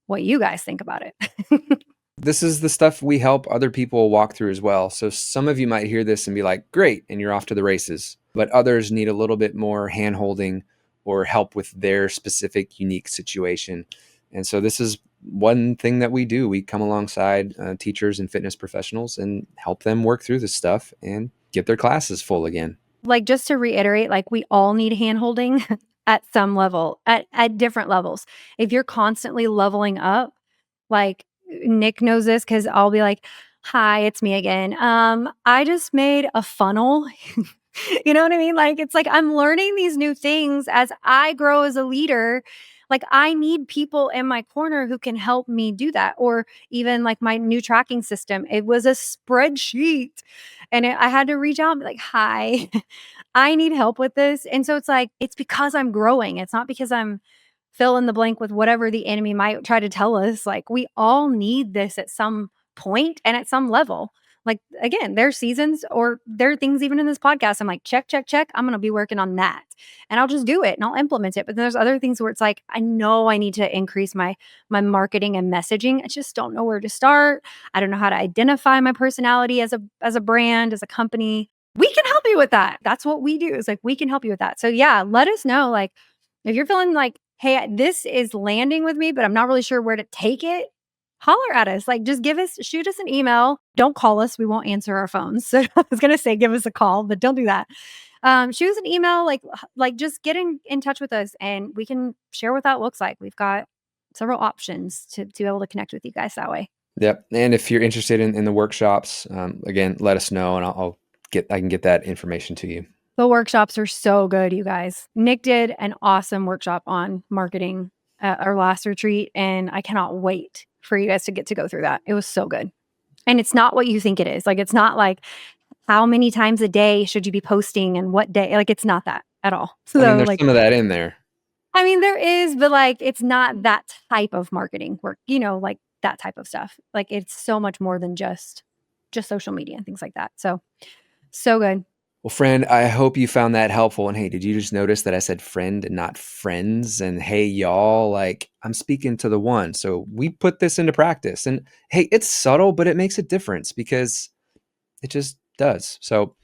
what you guys think about it. This is the stuff we help other people walk through as well. So some of you might hear this and be like, great, and you're off to the races. But others need a little bit more hand holding or help with their specific unique situation. And so this is one thing that we do. We come alongside teachers and fitness professionals and help them work through this stuff and get their classes full again. Like, just to reiterate, like, we all need hand holding at some level, at different levels. If you're constantly leveling up, like, Nick knows this because I'll be like, hi, it's me again. I just made a funnel. You know what I mean? Like, it's like I'm learning these new things as I grow as a leader. Like, I need people in my corner who can help me do that. Or even like my new tracking system, it was a spreadsheet. And I had to reach out and be like, hi, I need help with this. And so it's like, it's because I'm growing. It's not because I'm fill in the blank with whatever the enemy might try to tell us. Like, we all need this at some point and at some level. Like, again, there's seasons or there are things even in this podcast. I'm like, check, check, check. I'm going to be working on that, and I'll just do it and I'll implement it. But there's other things where it's like, I know I need to increase my marketing and messaging. I just don't know where to start. I don't know how to identify my personality as a brand, as a company. We can help you with that. That's what we do. Is like, we can help you with that. So yeah, let us know. Like, if you're feeling like, hey, this is landing with me, but I'm not really sure where to take it, holler at us. Like, just shoot us an email. Don't call us. We won't answer our phones. So I was going to say, give us a call, but don't do that. Shoot us an email, like just get in touch with us and we can share what that looks like. We've got several options to be able to connect with you guys that way. Yep. And if you're interested in the workshops, again, let us know and I can get that information to you. The workshops are so good, you guys. Nick did an awesome workshop on marketing at our last retreat, and I cannot wait for you guys to get to go through that. It was so good. And it's not what you think it is. Like, it's not like how many times a day should you be posting and what day. Like, it's not that at all. So I mean, there's like, some of that in there. I mean, there is, but like, it's not that type of marketing work, like that type of stuff. Like, it's so much more than just social media and things like that. So good. Well, friend, I hope you found that helpful. And hey, did you just notice that I said friend and not friends? And hey, y'all, like, I'm speaking to the one. So we put this into practice. And hey, it's subtle, but it makes a difference because it just does. So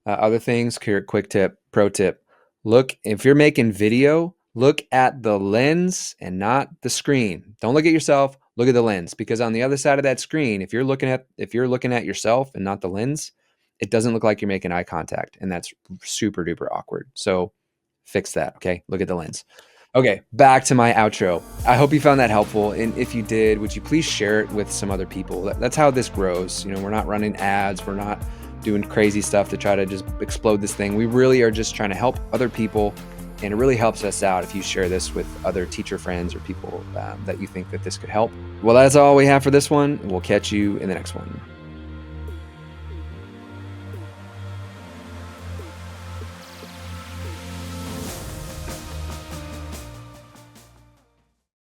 other things, quick tip, pro tip, look, if you're making video, look at the lens and not the screen. Don't look at yourself, look at the lens, because on the other side of that screen, if you're looking at yourself and not the lens, it doesn't look like you're making eye contact, and that's super duper awkward. So fix that, okay? Look at the lens. Okay, back to my outro. I hope you found that helpful, and if you did, would you please share it with some other people? That's how this grows. We're not running ads, we're not doing crazy stuff to try to just explode this thing. We really are just trying to help other people, and it really helps us out if you share this with other teacher friends or people that you think that this could help. Well, that's all we have for this one. We'll catch you in the next one.